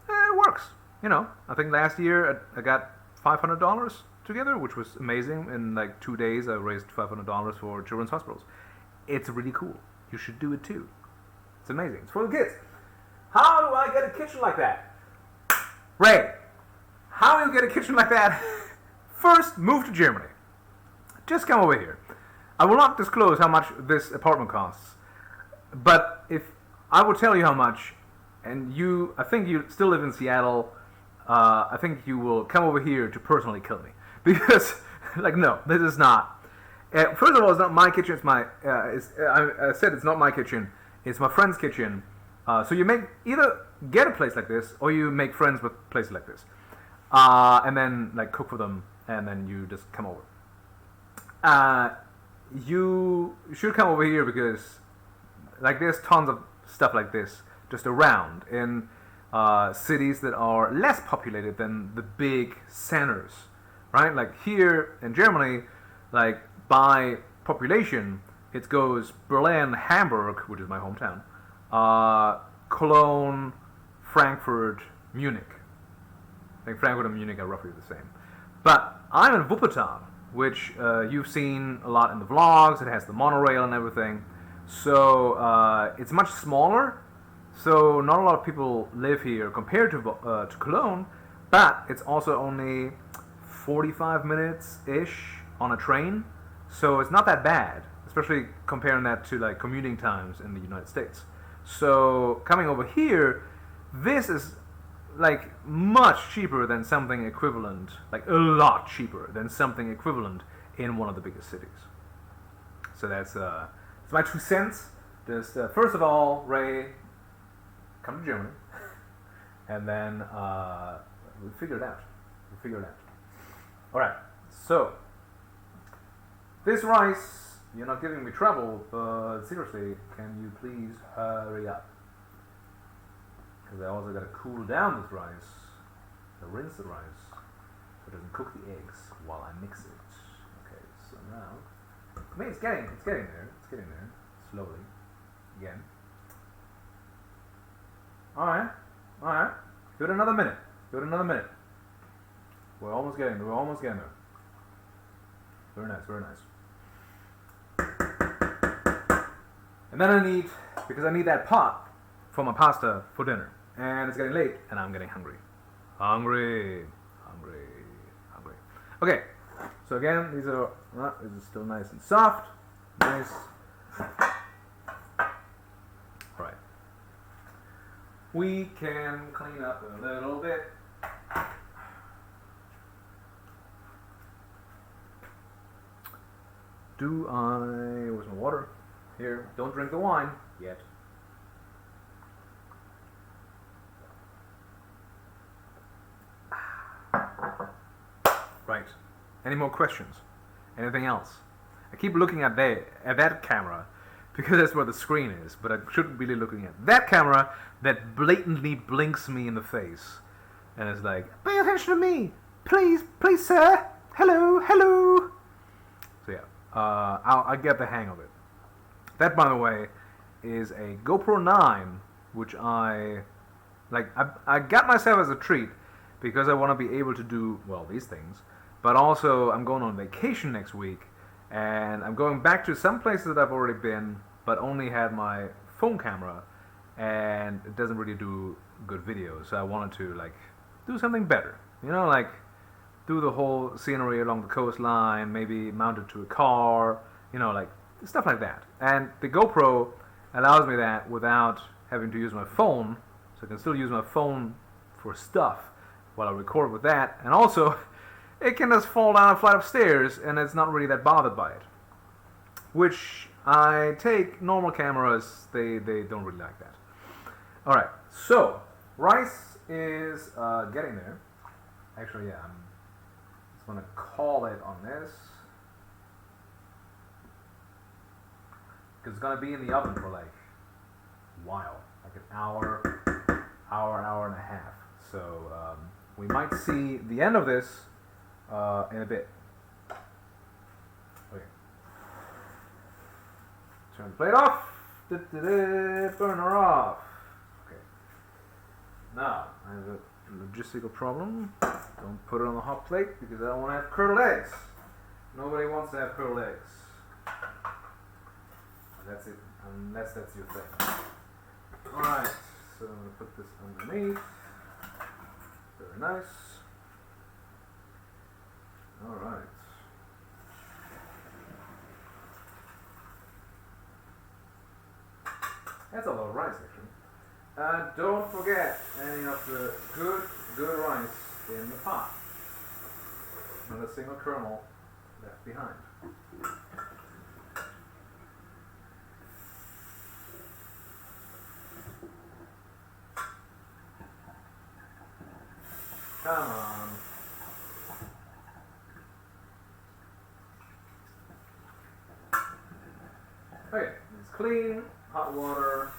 It works, you know. I think last year I got $500 together, which was amazing. In like 2 days, I raised $500 for children's hospitals. It's really cool. You should do it too. It's amazing. It's for the kids. How do I get a kitchen like that? Ray, how do you get a kitchen like that? First, move to Germany. Just come over here. I will not disclose how much this apartment costs, but if I will tell you how much and I think you still live in Seattle. I think you will come over here to personally kill me because, like, no, this is not. First of all, it's not my kitchen. It's my. I said it's not my kitchen. It's my friend's kitchen. So you either get a place like this, or you make friends with places like this, and then like cook for them, and then you just come over. You should come over here because, like, there's tons of stuff like this just around in cities that are less populated than the big centers, right? Like here in Germany, like by population, it goes Berlin, Hamburg, which is my hometown, Cologne, Frankfurt, Munich. I think Frankfurt and Munich are roughly the same. But I'm in Wuppertal, which you've seen a lot in the vlogs. It has the monorail and everything. So it's much smaller. So not a lot of people live here compared to Cologne. But it's also only 45 minutes-ish on a train. So it's not that bad, especially comparing that to like commuting times in the United States. So coming over here, this is like much cheaper than something equivalent, like a lot cheaper than something equivalent in one of the biggest cities. So that's my 2 cents. Just first of all, Ray, come to Germany, and then we'll figure it out. All right. So this rice, you're not giving me trouble, but seriously, can you please hurry up? Because I also got to cool down this rice, rinse the rice, so it doesn't cook the eggs while I mix it. Okay, so now, I mean, it's getting there, slowly, again. All right, give it another minute, We're almost getting there, Very nice. And then because I need that pot for my pasta for dinner. And it's getting late, and I'm getting hungry. Okay, so again, this is still nice and soft. Nice. Alright. We can clean up a little bit. Where's my water? Here, don't drink the wine yet. Right. Any more questions? Anything else? I keep looking at that camera because that's where the screen is, but I shouldn't be looking at that camera that blatantly blinks me in the face. And it's like, pay attention to me! Please, sir! Hello! So yeah, I'll get the hang of it. That, by the way, is a GoPro 9, which I got myself as a treat because I want to be able to do, well, these things. But also, I'm going on vacation next week, and I'm going back to some places that I've already been, but only had my phone camera, and it doesn't really do good videos. So I wanted to like do something better, like do the whole scenery along the coastline, maybe mount it to a car, like stuff like that. And the GoPro allows me that without having to use my phone, so I can still use my phone for stuff while I record with that, and also it can just fall down a flight of stairs and it's not really that bothered by it. Which I take normal cameras, they don't really like that. Alright, so rice is getting there. Actually, yeah, I'm just going to call it on this. Because it's going to be in the oven for like a while, like an hour and a half. So we might see the end of this in a bit. Okay. Turn the plate off. Burner off. Okay. Now, I have a logistical problem. Don't put it on the hot plate because I don't want to have curdled eggs. Nobody wants to have curdled eggs. That's it, unless that's your thing. Alright, so I'm going to put this underneath. Very nice. Alright. That's a lot of rice, actually. Don't forget any of the good rice in the pot. Not a single kernel left behind. Come on. Okay, it's clean, hot water.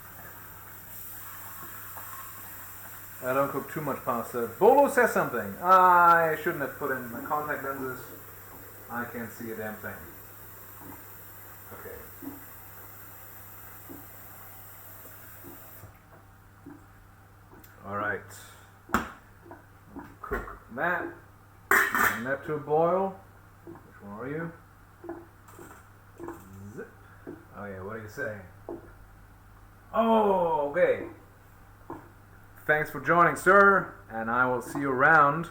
I don't cook too much pasta. Bolo says something. I shouldn't have put in my contact lenses. I can't see a damn thing. Okay. Alright. Cook that. Bring that to a boil. Which one are you? Zip. Oh yeah, what are you saying? Oh, okay. Thanks for joining, sir, and I will see you around.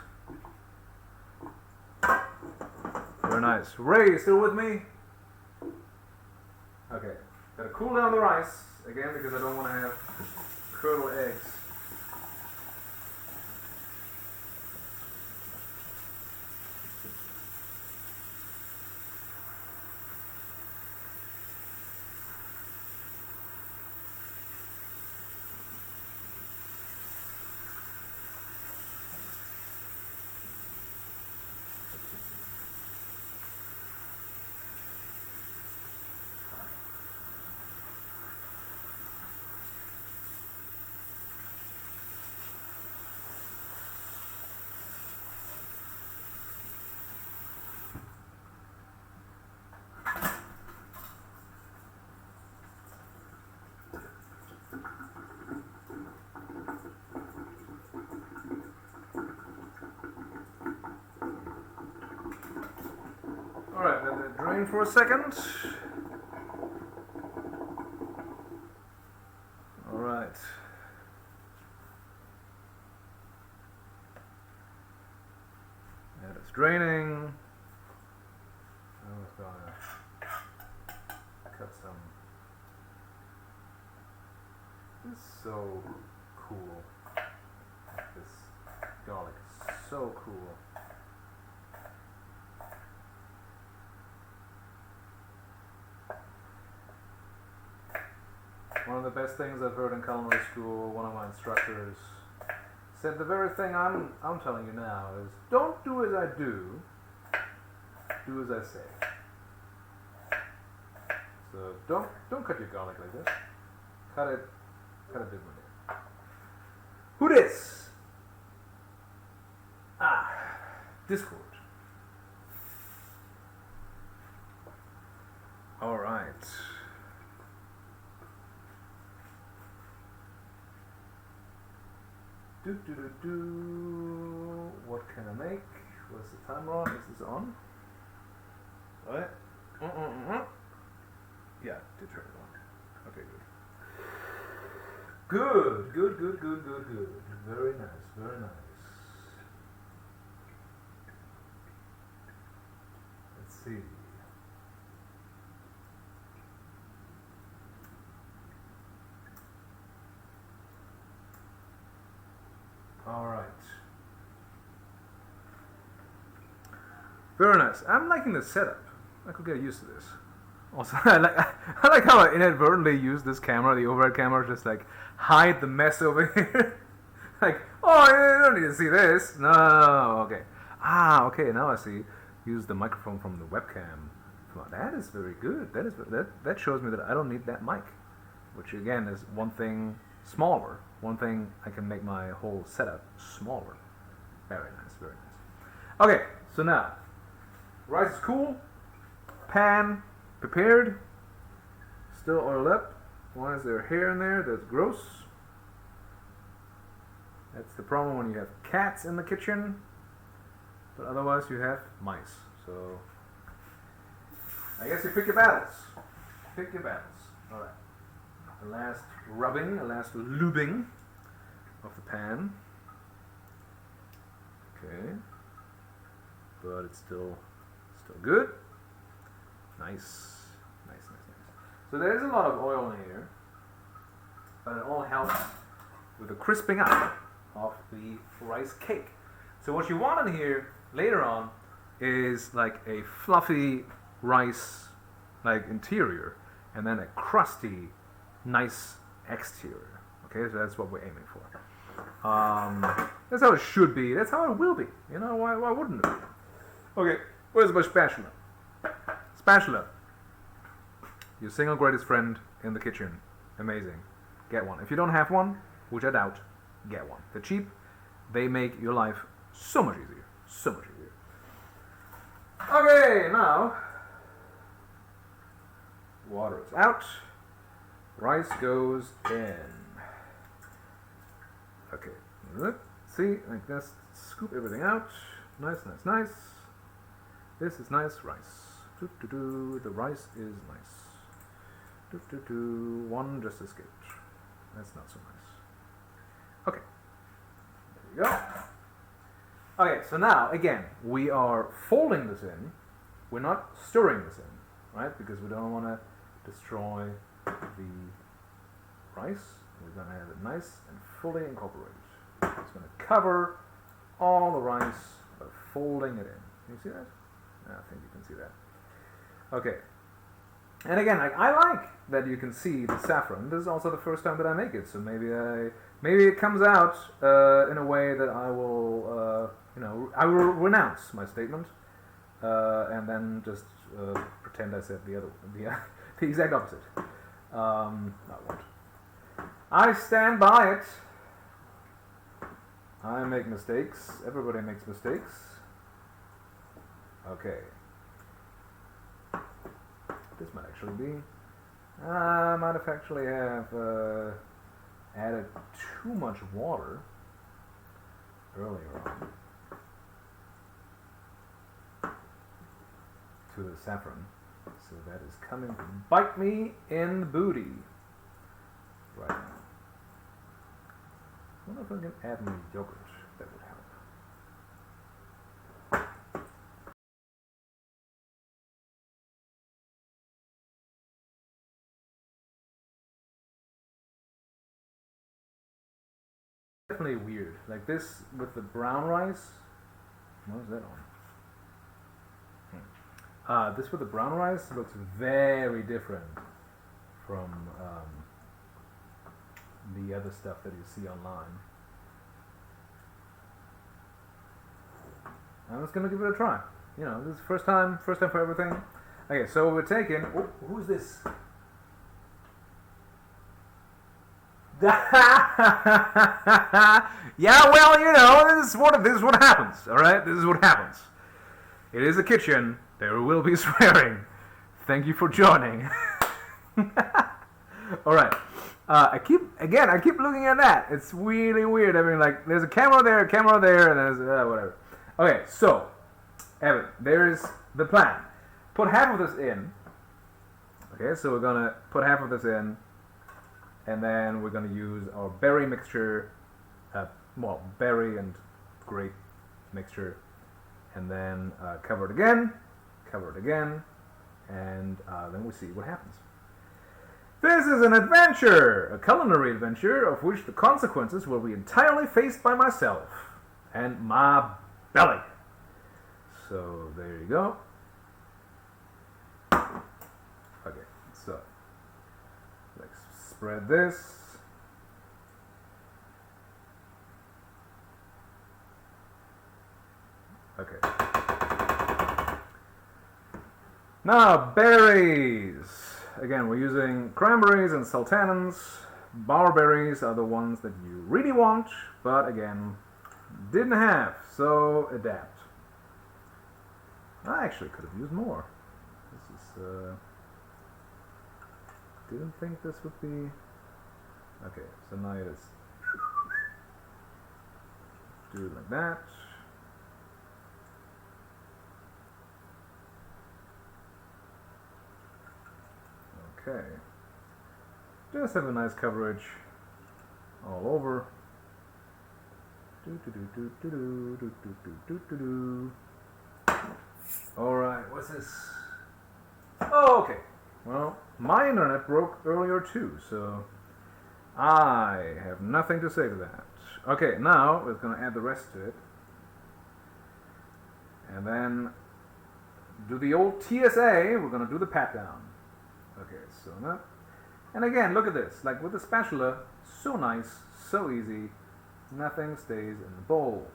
Very nice. Ray, you still with me? Okay. Gotta cool down the rice, again, because I don't want to have curdled eggs. Alright, let it drain for a second. Alright. And it's draining. I was gonna cut some. This is so cool. This garlic is so cool. One of the best things I've heard in culinary school, one of my instructors said the very thing I'm telling you now is don't do as I do as I say. So don't cut your garlic like this. Cut it differently. Who dis? Discord. All right. What can I make? What's the timer on? Is this on? What? Yeah, did turn it on. Okay, good. Good. Very nice. Let's see. Alright. Very nice. I'm liking the setup. I could get used to this. Also, I like how I inadvertently use this camera, the overhead camera, just like hide the mess over here. Like, oh, you don't need to see this. No, okay. Okay, now I see. Use the microphone from the webcam. Well, that is very good. That shows me that I don't need that mic. Which again is one thing smaller. One thing I can make my whole setup smaller. Very nice. Okay, so now rice is cool. Pan prepared. Still oiled up. Why is there hair in there? That's gross. That's the problem when you have cats in the kitchen. But otherwise you have mice. So I guess you pick your battles. Alright. The last rubbing, the last lubing of the pan. Okay. But it's still good. Nice. So there's a lot of oil in here. But it all helps the crisping up of the rice cake. So what you want in here later on is like a fluffy rice like interior and then a crusty nice exterior. Okay, so that's what we're aiming for. That's how it should be. That's how it will be. You know, why wouldn't it be? Okay, where's my spatula? Spatula. Your single greatest friend in the kitchen. Amazing. Get one. If you don't have one, which I doubt, get one. They're cheap. They make your life so much easier. So much easier. Okay, now water is out. Rice goes in. Okay. See, like this. Scoop everything out. Nice, nice, nice. This is nice rice. The rice is nice. One just escaped. That's not so nice. Okay. There you go. Okay, so now, again, we are folding this in. We're not stirring this in, right? Because we don't want to destroy the rice. We're going to have it nice and fully incorporated. It's going to cover all the rice by folding it in. Can you see that? I think you can see that. Okay. And again, I like that you can see the saffron. This is also the first time that I make it, so maybe it comes out in a way that I will, I will renounce my statement and then just pretend I said the exact opposite. I won't. I stand by it. I make mistakes. Everybody makes mistakes. Okay. This might actually be. I might have actually added too much water earlier on to the saffron. So that is coming to bite me in the booty right now. I wonder if I can add more yogurt. That would help. Definitely weird. Like this with the brown rice. What is that on? This with the brown rice looks very different from the other stuff that you see online. I'm just gonna give it a try. You know, this is first time for everything. Okay, so we're taking. Oh, who's this? Yeah, well, you know, this is what happens. All right, this is what happens. It is a kitchen. There will be swearing. Thank you for joining. All right. I keep looking at that. It's really weird. I mean, like, there's a camera there, and there's whatever. Okay, so Evan, there's the plan. Put half of this in. Okay, so we're gonna put half of this in. And then we're going to use our berry mixture, berry and grape mixture, and then cover it again, and then we see what happens. This is an adventure, a culinary adventure of which the consequences will be entirely faced by myself and my belly. So there you go. Okay, so let's spread this. Okay. Now, berries. Again, we're using cranberries and sultanans. Barberries are the ones that you really want, but again, didn't have, so adapt. I actually could have used more. This is, didn't think this would be... Okay, so now you just do it like that. Okay. Just have a nice coverage all over. Alright, what's this? Oh, okay. Well, my internet broke earlier too, so I have nothing to say to that. Okay, now we're going to add the rest to it. And then do the old TSA. We're going to do the pat down. Okay, so that. And again, look at this. Like with the spatula, so nice, so easy. Nothing stays in the bowl.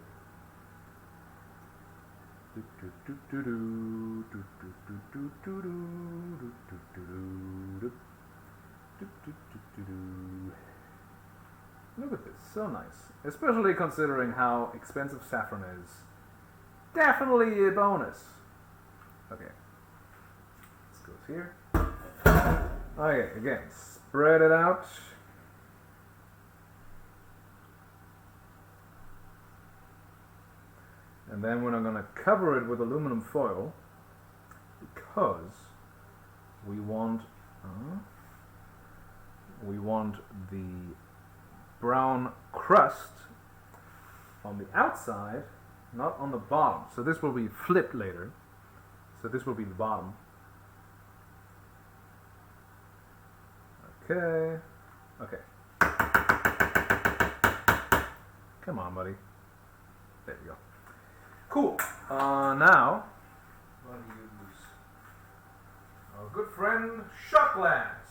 Look at this, so nice. Especially considering how expensive saffron is. Definitely a bonus. Okay. This goes here. Okay, again, spread it out. And then we're going to cover it with aluminum foil because we want the brown crust on the outside, not on the bottom. So this will be flipped later. So this will be the bottom. Okay. Okay. Come on, buddy. There you go. Cool. Now, I'm going to use our good friend shot glass.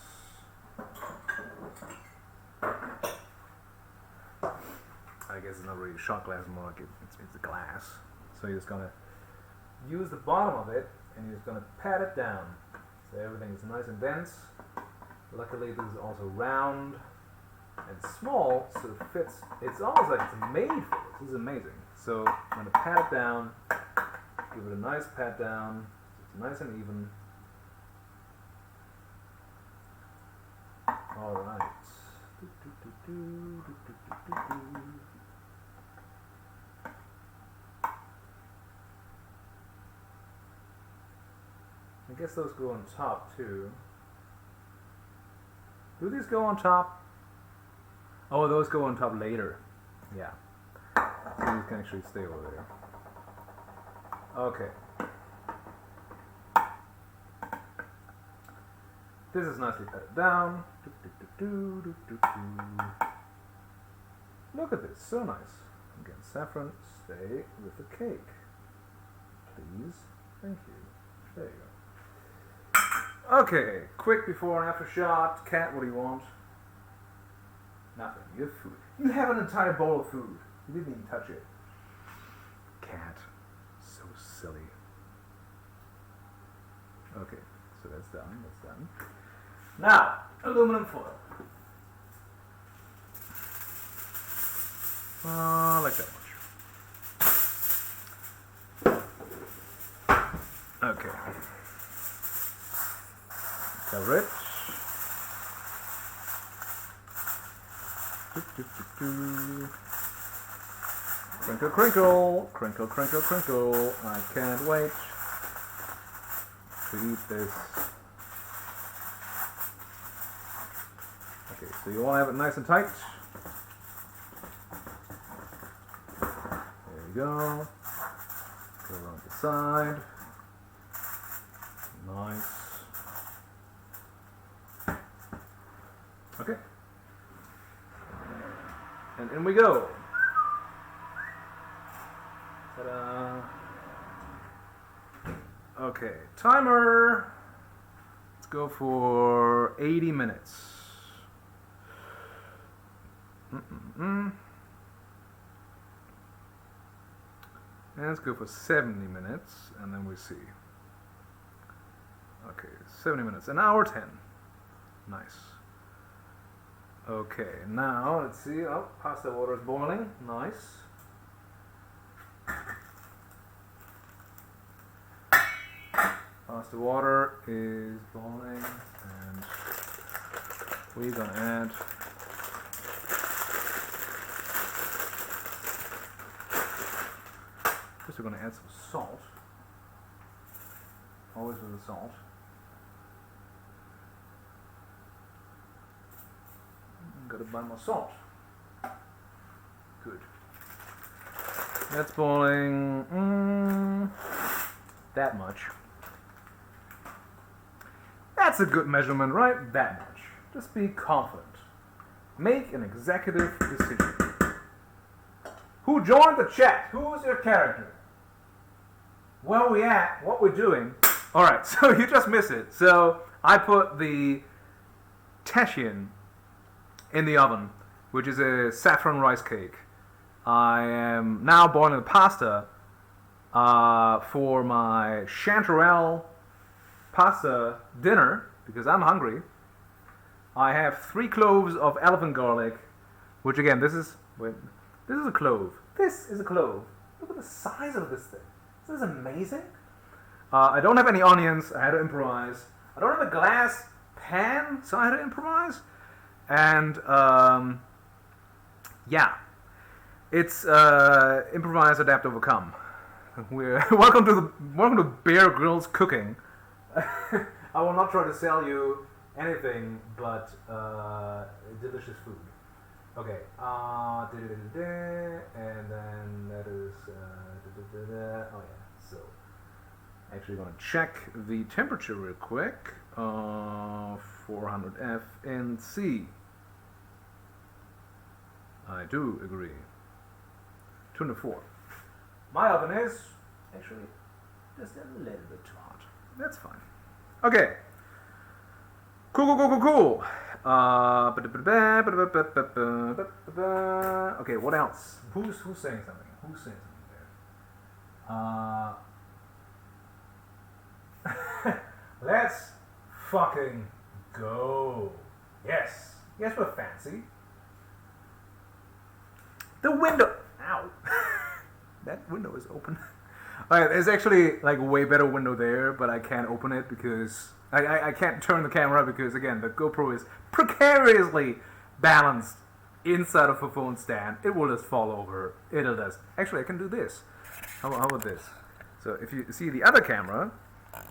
I guess it's not really shot glass, more like it's glass. So you're just going to use the bottom of it and you're just going to pat it down. So everything is nice and dense. Luckily, this is also round and small, so it fits. It's almost like it's made for this. This is amazing. So I'm going to pat it down, give it a nice pat down, so it's nice and even. All right. I guess those go on top too. Do these go on top? Oh, those go on top later. Yeah. So these can actually stay over there. Okay. This is nicely patted down. Look at this, so nice. Again, saffron, stay with the cake. Please. Thank you. There you go. Okay, quick before and after shot. Cat, what do you want? Nothing. You have food. You have an entire bowl of food. You didn't even touch it. Cat. So silly. Okay, so that's done. That's done. Now, aluminum foil. Like that much. Okay. Cover it. Crinkle, crinkle, crinkle, crinkle, crinkle. I can't wait to eat this. Okay, so you want to have it nice and tight. There you go. Go around the side. Nice. Okay. And in we go. Ta-da. Okay, timer. Let's go for 80 minutes. And let's go for 70 minutes, and then we see. Okay, 70 minutes, an hour 10. Nice. Okay, now let's see. Oh, pasta water is boiling. Nice. Pasta water is boiling, and we're gonna add first we're gonna add some salt. Always with the salt. Gotta buy more salt. Good. That's boiling that much. That's a good measurement, right? That much. Just be confident. Make an executive decision. Who joined the chat? Who is your character? Where we at? What we're doing? Alright, so you just missed it. So I put the Tashin in the oven, which is a saffron rice cake. I am now boiling the pasta for my chanterelle pasta dinner because I'm hungry. I have 3 cloves of elephant garlic, which again, this is a clove. This is a clove. Look at the size of this thing. This is amazing. I don't have any onions. I had to improvise. I don't have a glass pan, so I had to improvise. And yeah, it's improvise, adapt, overcome. We're welcome to Bear Grylls Cooking. I will not try to sell you anything but delicious food. Okay, and then that is oh yeah. So actually going to check the temperature real quick. 400 F and C. I do agree. 204. My oven is actually just a little bit too hot. That's fine. Okay. Cool. Okay, what else? Who's saying something? Who's saying something there? Let's fucking go. Yes, we're fancy. The window. Ow. That window is open. Alright, there's actually like a way better window there, but I can't open it because I can't turn the camera because again the GoPro is precariously balanced inside of a phone stand. It will just fall over. It'll just. Actually, I can do this. How about this? So if you see the other camera,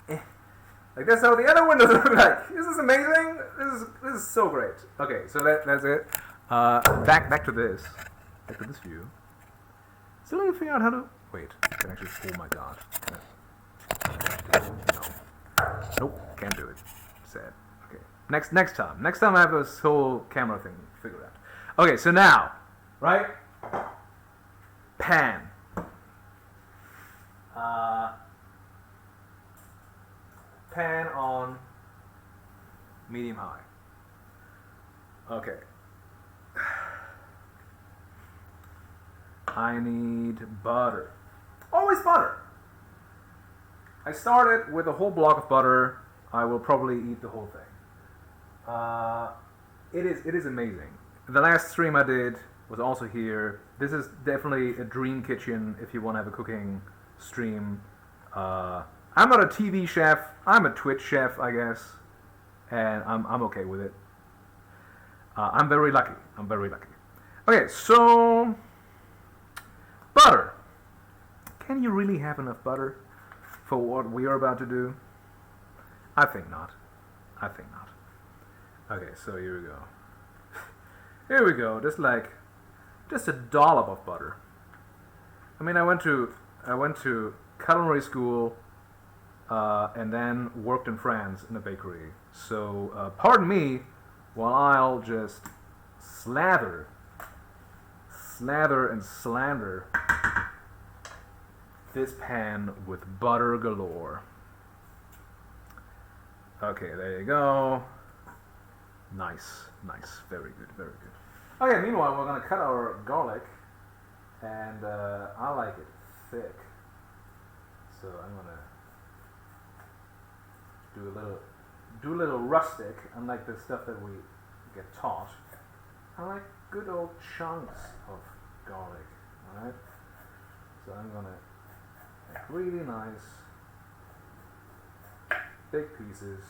like that's how the other windows look like. This is amazing. This is so great. Okay, so that's it. Back to this. Back to this view. Still need to figure out how to. Wait, I can actually. Oh my god. No. Nope, can't do it. Sad. Okay. Next time. Next time I have this whole camera thing figured out. Okay, so now, right? Pan. Pan on medium high. Okay. I need butter. Always butter. I started with a whole block of butter. I will probably eat the whole thing. It is amazing. The last stream I did was also here. This is definitely a dream kitchen if you want to have a cooking stream. I'm not a TV chef. I'm a Twitch chef, I guess, and I'm okay with it. I'm very lucky. Okay, so butter. Can you really have enough butter for what we are about to do? I think not. Okay, so here we go. Here we go. Just a dollop of butter. I mean, I went to culinary school and then worked in France in a bakery. So pardon me while I'll just slather and slander this pan with butter galore. Okay, there you go. Nice, very good. Okay, meanwhile we're gonna cut our garlic, and I like it thick, so I'm gonna do a little rustic, unlike the stuff that we get taught. I like good old chunks of garlic. All right, so I'm gonna make really nice big pieces.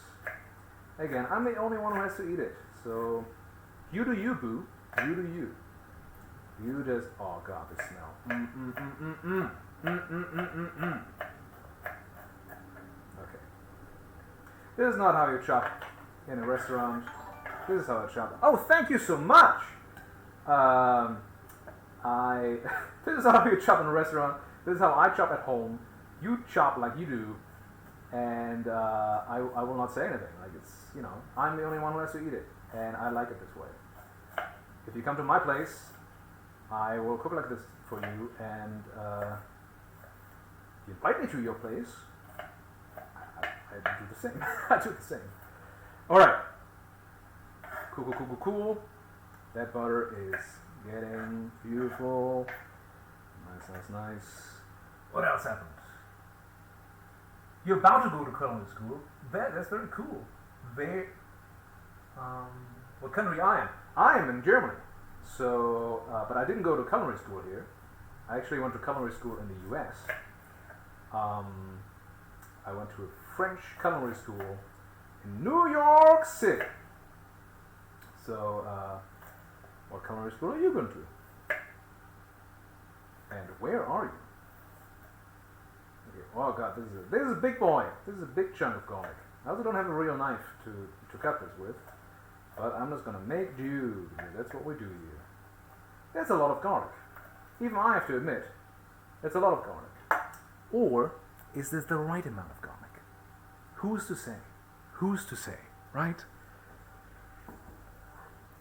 Again, I'm the only one who has to eat it, so you do you, boo. You do you. You just, oh god, the smell. Okay. This is not how you chop in a restaurant. This is how I chop. Oh, thank you so much. This is how you chop in a restaurant. This is how I chop at home. You chop like you do, and I will not say anything. Like it's, I'm the only one who has to eat it, and I like it this way. if you come to my place, I will cook like this for you, and if you invite me to your place, I do the same. I do the same. All right. Cool. That butter is getting beautiful. Nice. What else happened? You're about to go to culinary school. That's very cool. What country I am? I am in Germany. So, but I didn't go to culinary school here. I actually went to culinary school in the U.S. I went to a French culinary school in New York City. So, what culinary school are you going to? And where are you? Okay. Oh God, this is a big boy. This is a big chunk of garlic. I also don't have a real knife to cut this with, but I'm just gonna make do, because that's what we do here. That's a lot of garlic. Even I have to admit, it's a lot of garlic. Or is this the right amount of garlic? Who's to say? Who's to say, right?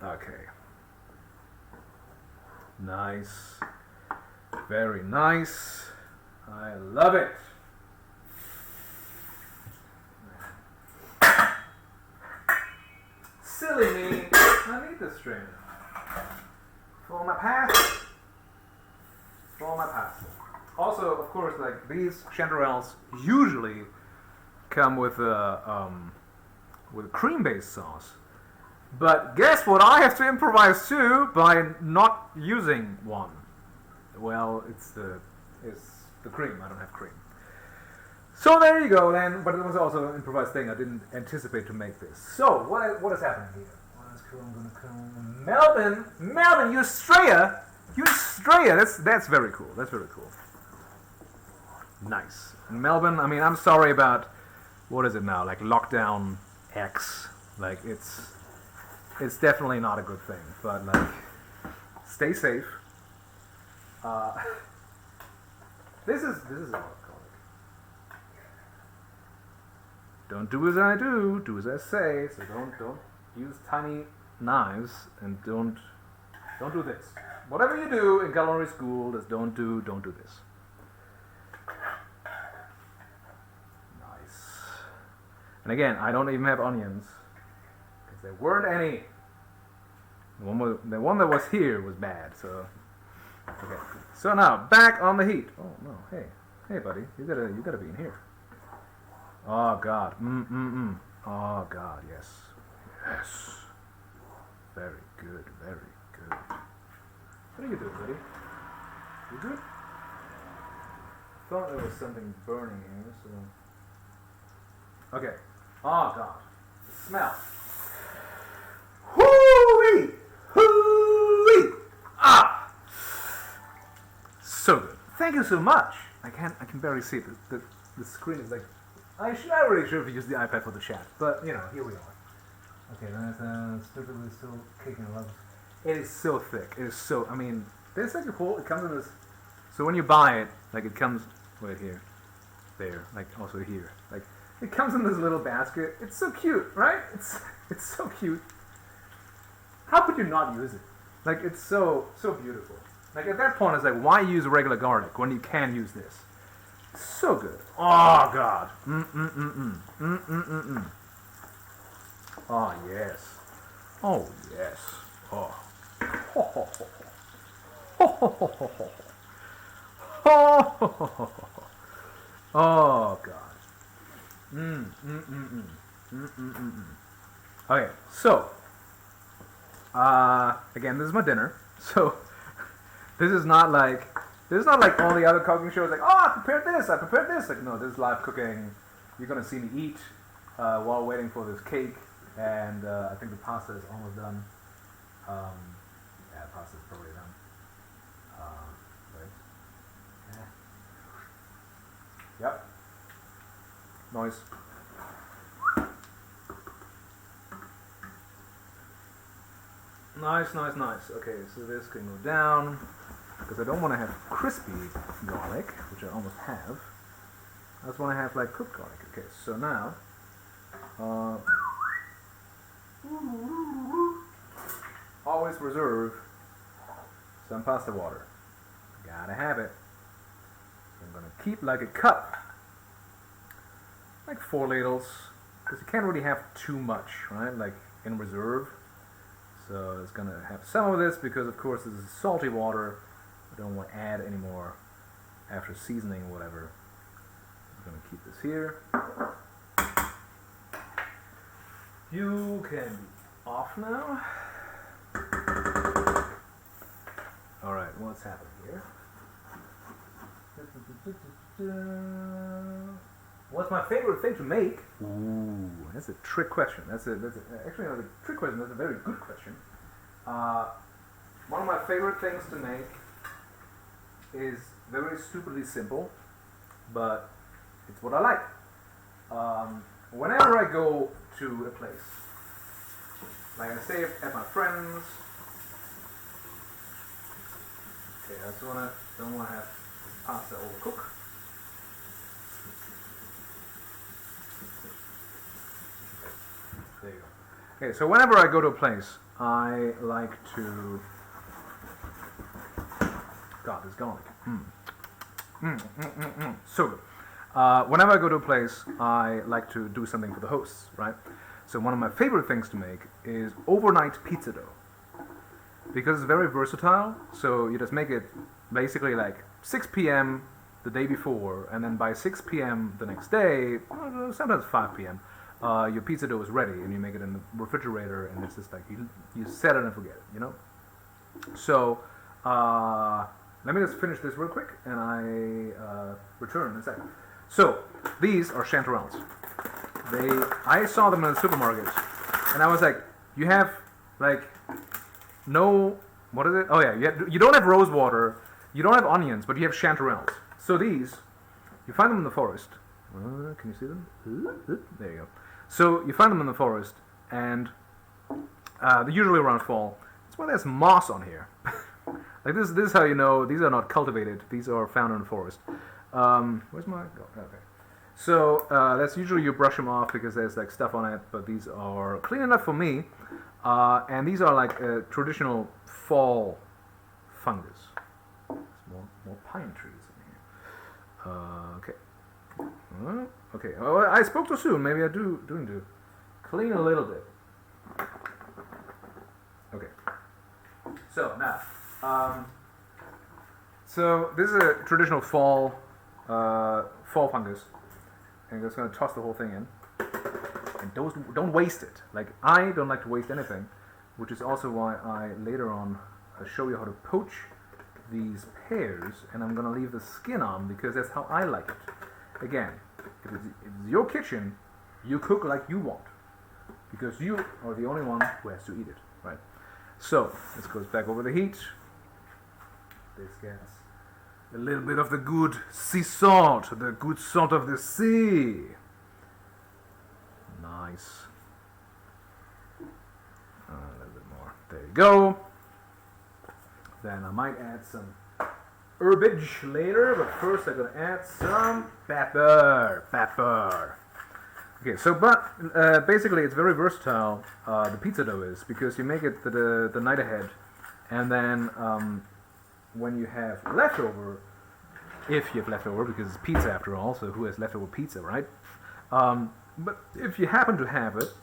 Okay. Nice. Very nice. I love it. Silly me. I need this strainer. For my pasta. Also, of course, like these chanterelles usually come with a cream-based sauce. But guess what? I have to improvise too by not using one. Well, it's the cream. I don't have cream. So there you go then. But it was also an improvised thing. I didn't anticipate to make this. So what is happening here? That's cool. I'm gonna come. Melvin, you Australia. That's very cool. That's very cool. Nice. Melbourne. I mean, I'm sorry about what is it now? Like lockdown X. Like it's definitely not a good thing. But like, stay safe. This is a lot of garlic. Don't do as I do as I say. So don't use tiny knives, and don't do this. Whatever you do in culinary school, just don't do this. Nice. And again, I don't even have onions because there weren't any. The one that was here was bad. So. Okay. So now back on the heat. Oh no! Hey, buddy, you gotta be in here. Oh God. Oh God. Yes. Very good. What are you doing, buddy? You good? Thought there was something burning here. So. Okay. Oh God. The smell. Hoo-wee! Ah! So good. Thank you so much. I can barely see it. The screen is like. I really should have used the iPad for the chat, but you know, here we are. Okay, that's stupidly still kicking love. It is so thick. It is so. I mean, this like cool. It comes in this. So when you buy it, like it comes right here, there, like also here, like it comes in this little basket. It's so cute, right? It's so cute. How could you not use it? Like it's so beautiful. Like at that point, it's like, why use regular garlic when you can use this? So good. Oh God. Oh yes. Oh yes. Oh. Oh God. Okay, so again, this is my dinner. So this is not like all the other cooking shows. Like, oh, I prepared this. Like, no, this is live cooking. You're gonna see me eat while waiting for this cake, and I think the pasta is almost done. Yeah, the pasta is probably done. Right. Yeah. Yep. Noise. Nice. Okay, so this can go down because I don't want to have crispy garlic, which I almost have. I just want to have like cooked garlic. Okay, so now. Oh always reserve some pasta water. Gotta have it. I'm gonna keep like a cup, like 4 ladles, because you can't really have too much, right? Like in reserve. So it's gonna have some of this because, of course, this is salty water. I don't want to add any more after seasoning or whatever. I'm gonna keep this here. You can be off now. All right, what's happening here? What's my favorite thing to make? Ooh, that's a trick question. Actually not a trick question. That's a very good question. One of my favorite things to make is very stupidly simple, but it's what I like. Whenever I go to a place, like I say at my friends, okay, I just don't wanna have pasta overcook. There you go. Okay, so whenever I go to a place, I like to. God, it's garlic. So good. Whenever I go to a place, I like to do something for the hosts, right? So one of my favorite things to make is overnight pizza dough. Because it's very versatile, so you just make it basically like 6 p.m. the day before, and then by 6 p.m. the next day, sometimes 5 p.m., your pizza dough is ready, and you make it in the refrigerator, and it's just like you set it and forget it, you know? So, let me just finish this real quick, and I return in a second. So, these are chanterelles. I saw them in the supermarket, and I was like, you have, like, no, what is it? Oh yeah, you don't have rose water, you don't have onions, but you have chanterelles. So these, you find them in the forest. Can you see them? There you go. So you find them in the forest, and they're usually around fall. That's why there's moss on here. Like this is how you know these are not cultivated. These are found in the forest. Where's my? Oh, okay. So that's usually you brush them off because there's like stuff on it, but these are clean enough for me. And these are like a traditional fall fungus. There's more pine trees in here. Okay. Okay. Oh, I spoke too soon. Maybe I do need to clean a little bit. Okay. So now, so this is a traditional fall fungus, and I'm just gonna toss the whole thing in. And don't waste it. Like, I don't like to waste anything, which is also why I later on show you how to poach these pears, and I'm gonna leave the skin on because that's how I like it. Again, if it's your kitchen, you cook like you want, because you are the only one who has to eat it, right? So this goes back over the heat. This gets a little bit of the good sea salt, the good salt of the sea. Nice. A little bit more. There you go. Then I might add some herbage later, but first I'm gonna add some pepper. Okay, so basically it's very versatile. The pizza dough is because you make it the night ahead, and then when you have leftover, if you have leftover, because it's pizza after all, so who has leftover pizza, right? But if you happen to have it,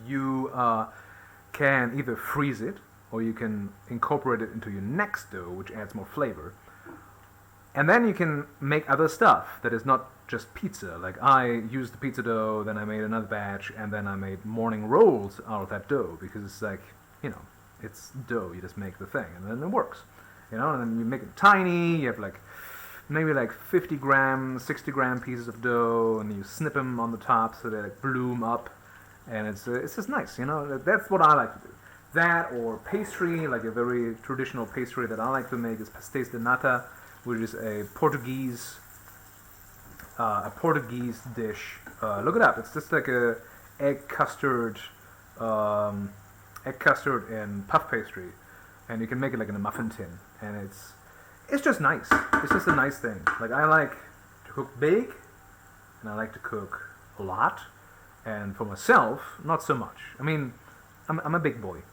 you can either freeze it or you can incorporate it into your next dough, which adds more flavor. And then you can make other stuff that is not just pizza. Like I used the pizza dough, then I made another batch, and then I made morning rolls out of that dough because it's like, you know, it's dough. You just make the thing, and then it works. You know, and then you make it tiny. You have like maybe like 50 gram, 60 gram pieces of dough, and you snip them on the top so they like bloom up, and it's just nice, you know. That's what I like to do. That or pastry, like a very traditional pastry that I like to make is pastéis de nata, which is a Portuguese dish. Look it up. It's just like a egg custard and puff pastry, and you can make it like in a muffin tin, and it's just nice. It's just a nice thing. Like I like to cook big, and I like to cook a lot, and for myself, not so much. I mean, I'm a big boy,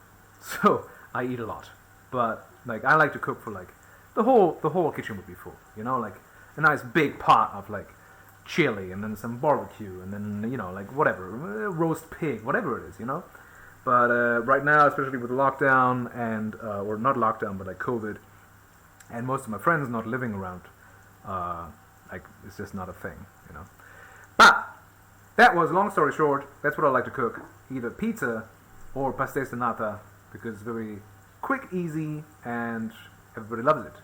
So I eat a lot. But like I like to cook for like the whole kitchen would be full. You know, like a nice big pot of like chili and then some barbecue and then like whatever roast pig, whatever it is. But right now, especially with lockdown and or not lockdown, but like COVID, and most of my friends not living around, like it's just not a thing. But that was, long story short, that's what I like to cook: either pizza or pastéis de nata, because it's very quick, easy, and everybody loves it.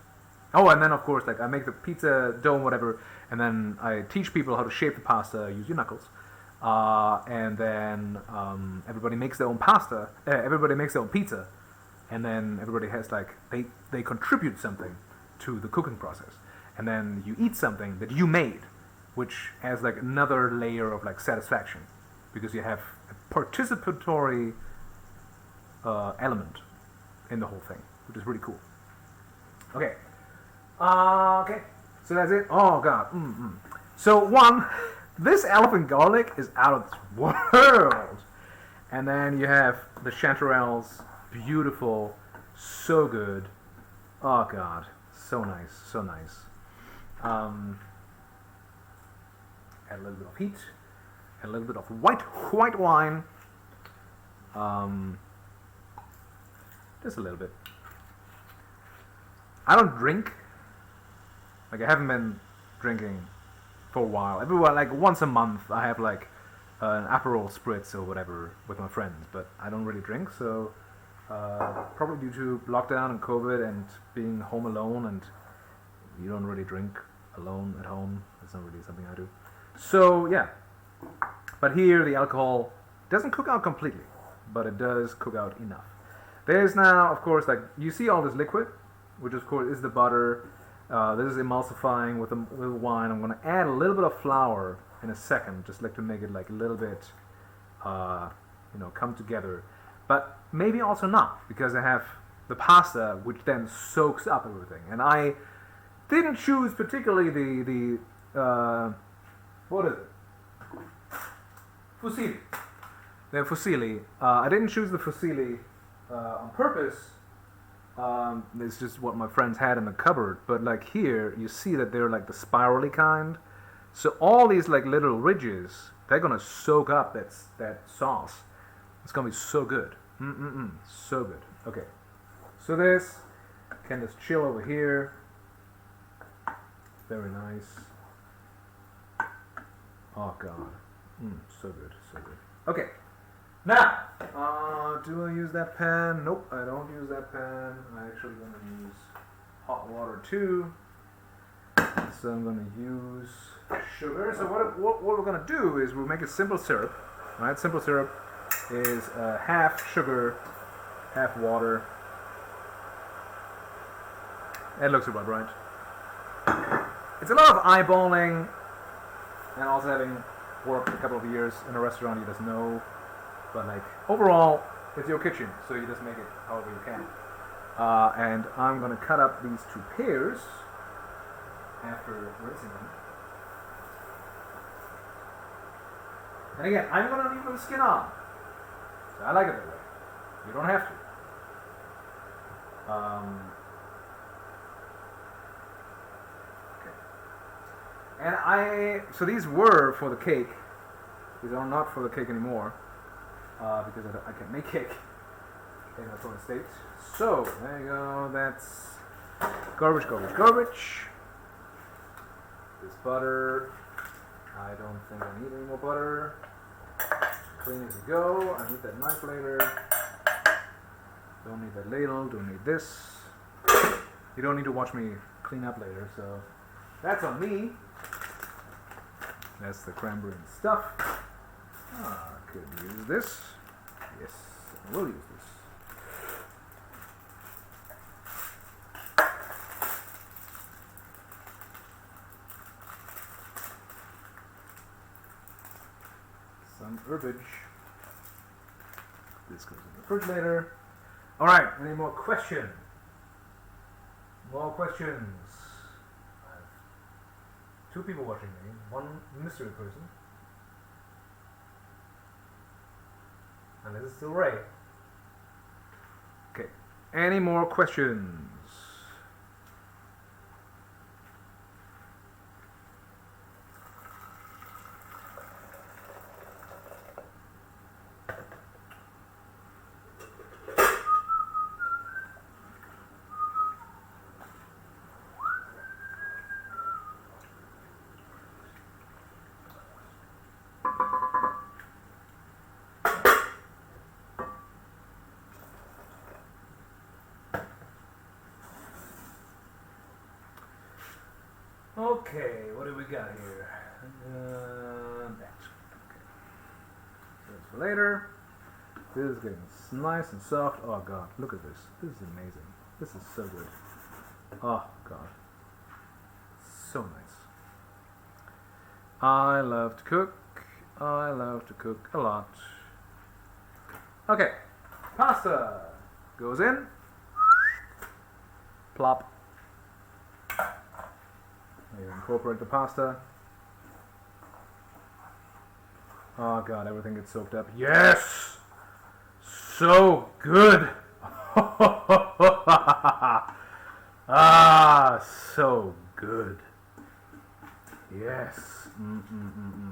Oh, and then of course, like I make the pizza dough, whatever, and then I teach people how to shape the pasta. Use your knuckles. And then everybody makes their own pasta. Everybody makes their own pizza, and then everybody has like they contribute something to the cooking process, and then you eat something that you made, which has like another layer of like satisfaction, because you have a participatory element in the whole thing, which is really cool. Okay. Okay. So that's it. Oh god. So one. This elephant garlic is out of this world. And then you have the chanterelles, beautiful, so good. Oh god, so nice, so nice. Add a little bit of heat, add a little bit of white wine. Just a little bit. I don't drink. Like I haven't been drinking for a while. Everyone, like once a month, I have like an Aperol spritz or whatever with my friends, but I don't really drink. So probably due to lockdown and COVID and being home alone, and you don't really drink alone at home. That's not really something I do. So yeah, but here the alcohol doesn't cook out completely, but it does cook out enough. There's now, of course, like you see all this liquid, which of course is the butter. This is emulsifying with the wine. I'm going to add a little bit of flour in a second, just like to make it like a little bit, come together. But maybe also not, because I have the pasta, which then soaks up everything. And I didn't choose particularly the what is it? Fusilli. The fusilli. I didn't choose the fusilli on purpose. It's just what my friends had in the cupboard, but like here you see that they're like the spirally kind, so all these like little ridges, they're gonna soak up that sauce. It's gonna be so good. So good. Okay, so this can just chill over here. Very nice. Oh god, so good, so good. Okay. Now, do I use that pan? Nope, I don't use that pan. I'm actually going to use hot water too. So I'm going to use sugar. So what we're going to do is we'll make a simple syrup. Right? Simple syrup is half sugar, half water. That looks about right. It's a lot of eyeballing, and also having worked a couple of years in a restaurant, you just know. But like overall, it's your kitchen, so you just make it however you can. And I'm gonna cut up these two pears after rinsing them. And again, I'm gonna leave the skin on. So I like it that way. You don't have to. Okay. And so these were for the cake. These are not for the cake anymore. Because I can't make cake in my current state. So, there you go, that's garbage. This butter, I don't think I need any more butter. Clean as you go, I need that knife later. Don't need that ladle, don't need this. You don't need to watch me clean up later, so that's on me. That's the cranberry and stuff. Could use this. Yes, I will use this. Some herbage. This goes in the refrigerator. Alright, any more questions? More questions. I have 2 people watching me, 1 mystery person. And this is still Ray. Any more questions? Okay, what do we got here? That. Okay. So it's for later. This is getting nice and soft. Oh god, look at this. This is amazing. This is so good. Oh god. So nice. I love to cook. I love to cook a lot. Okay. Pasta goes in. Plop. You incorporate the pasta. Oh god, everything gets soaked up. Yes! So good! Ah, so good. Yes.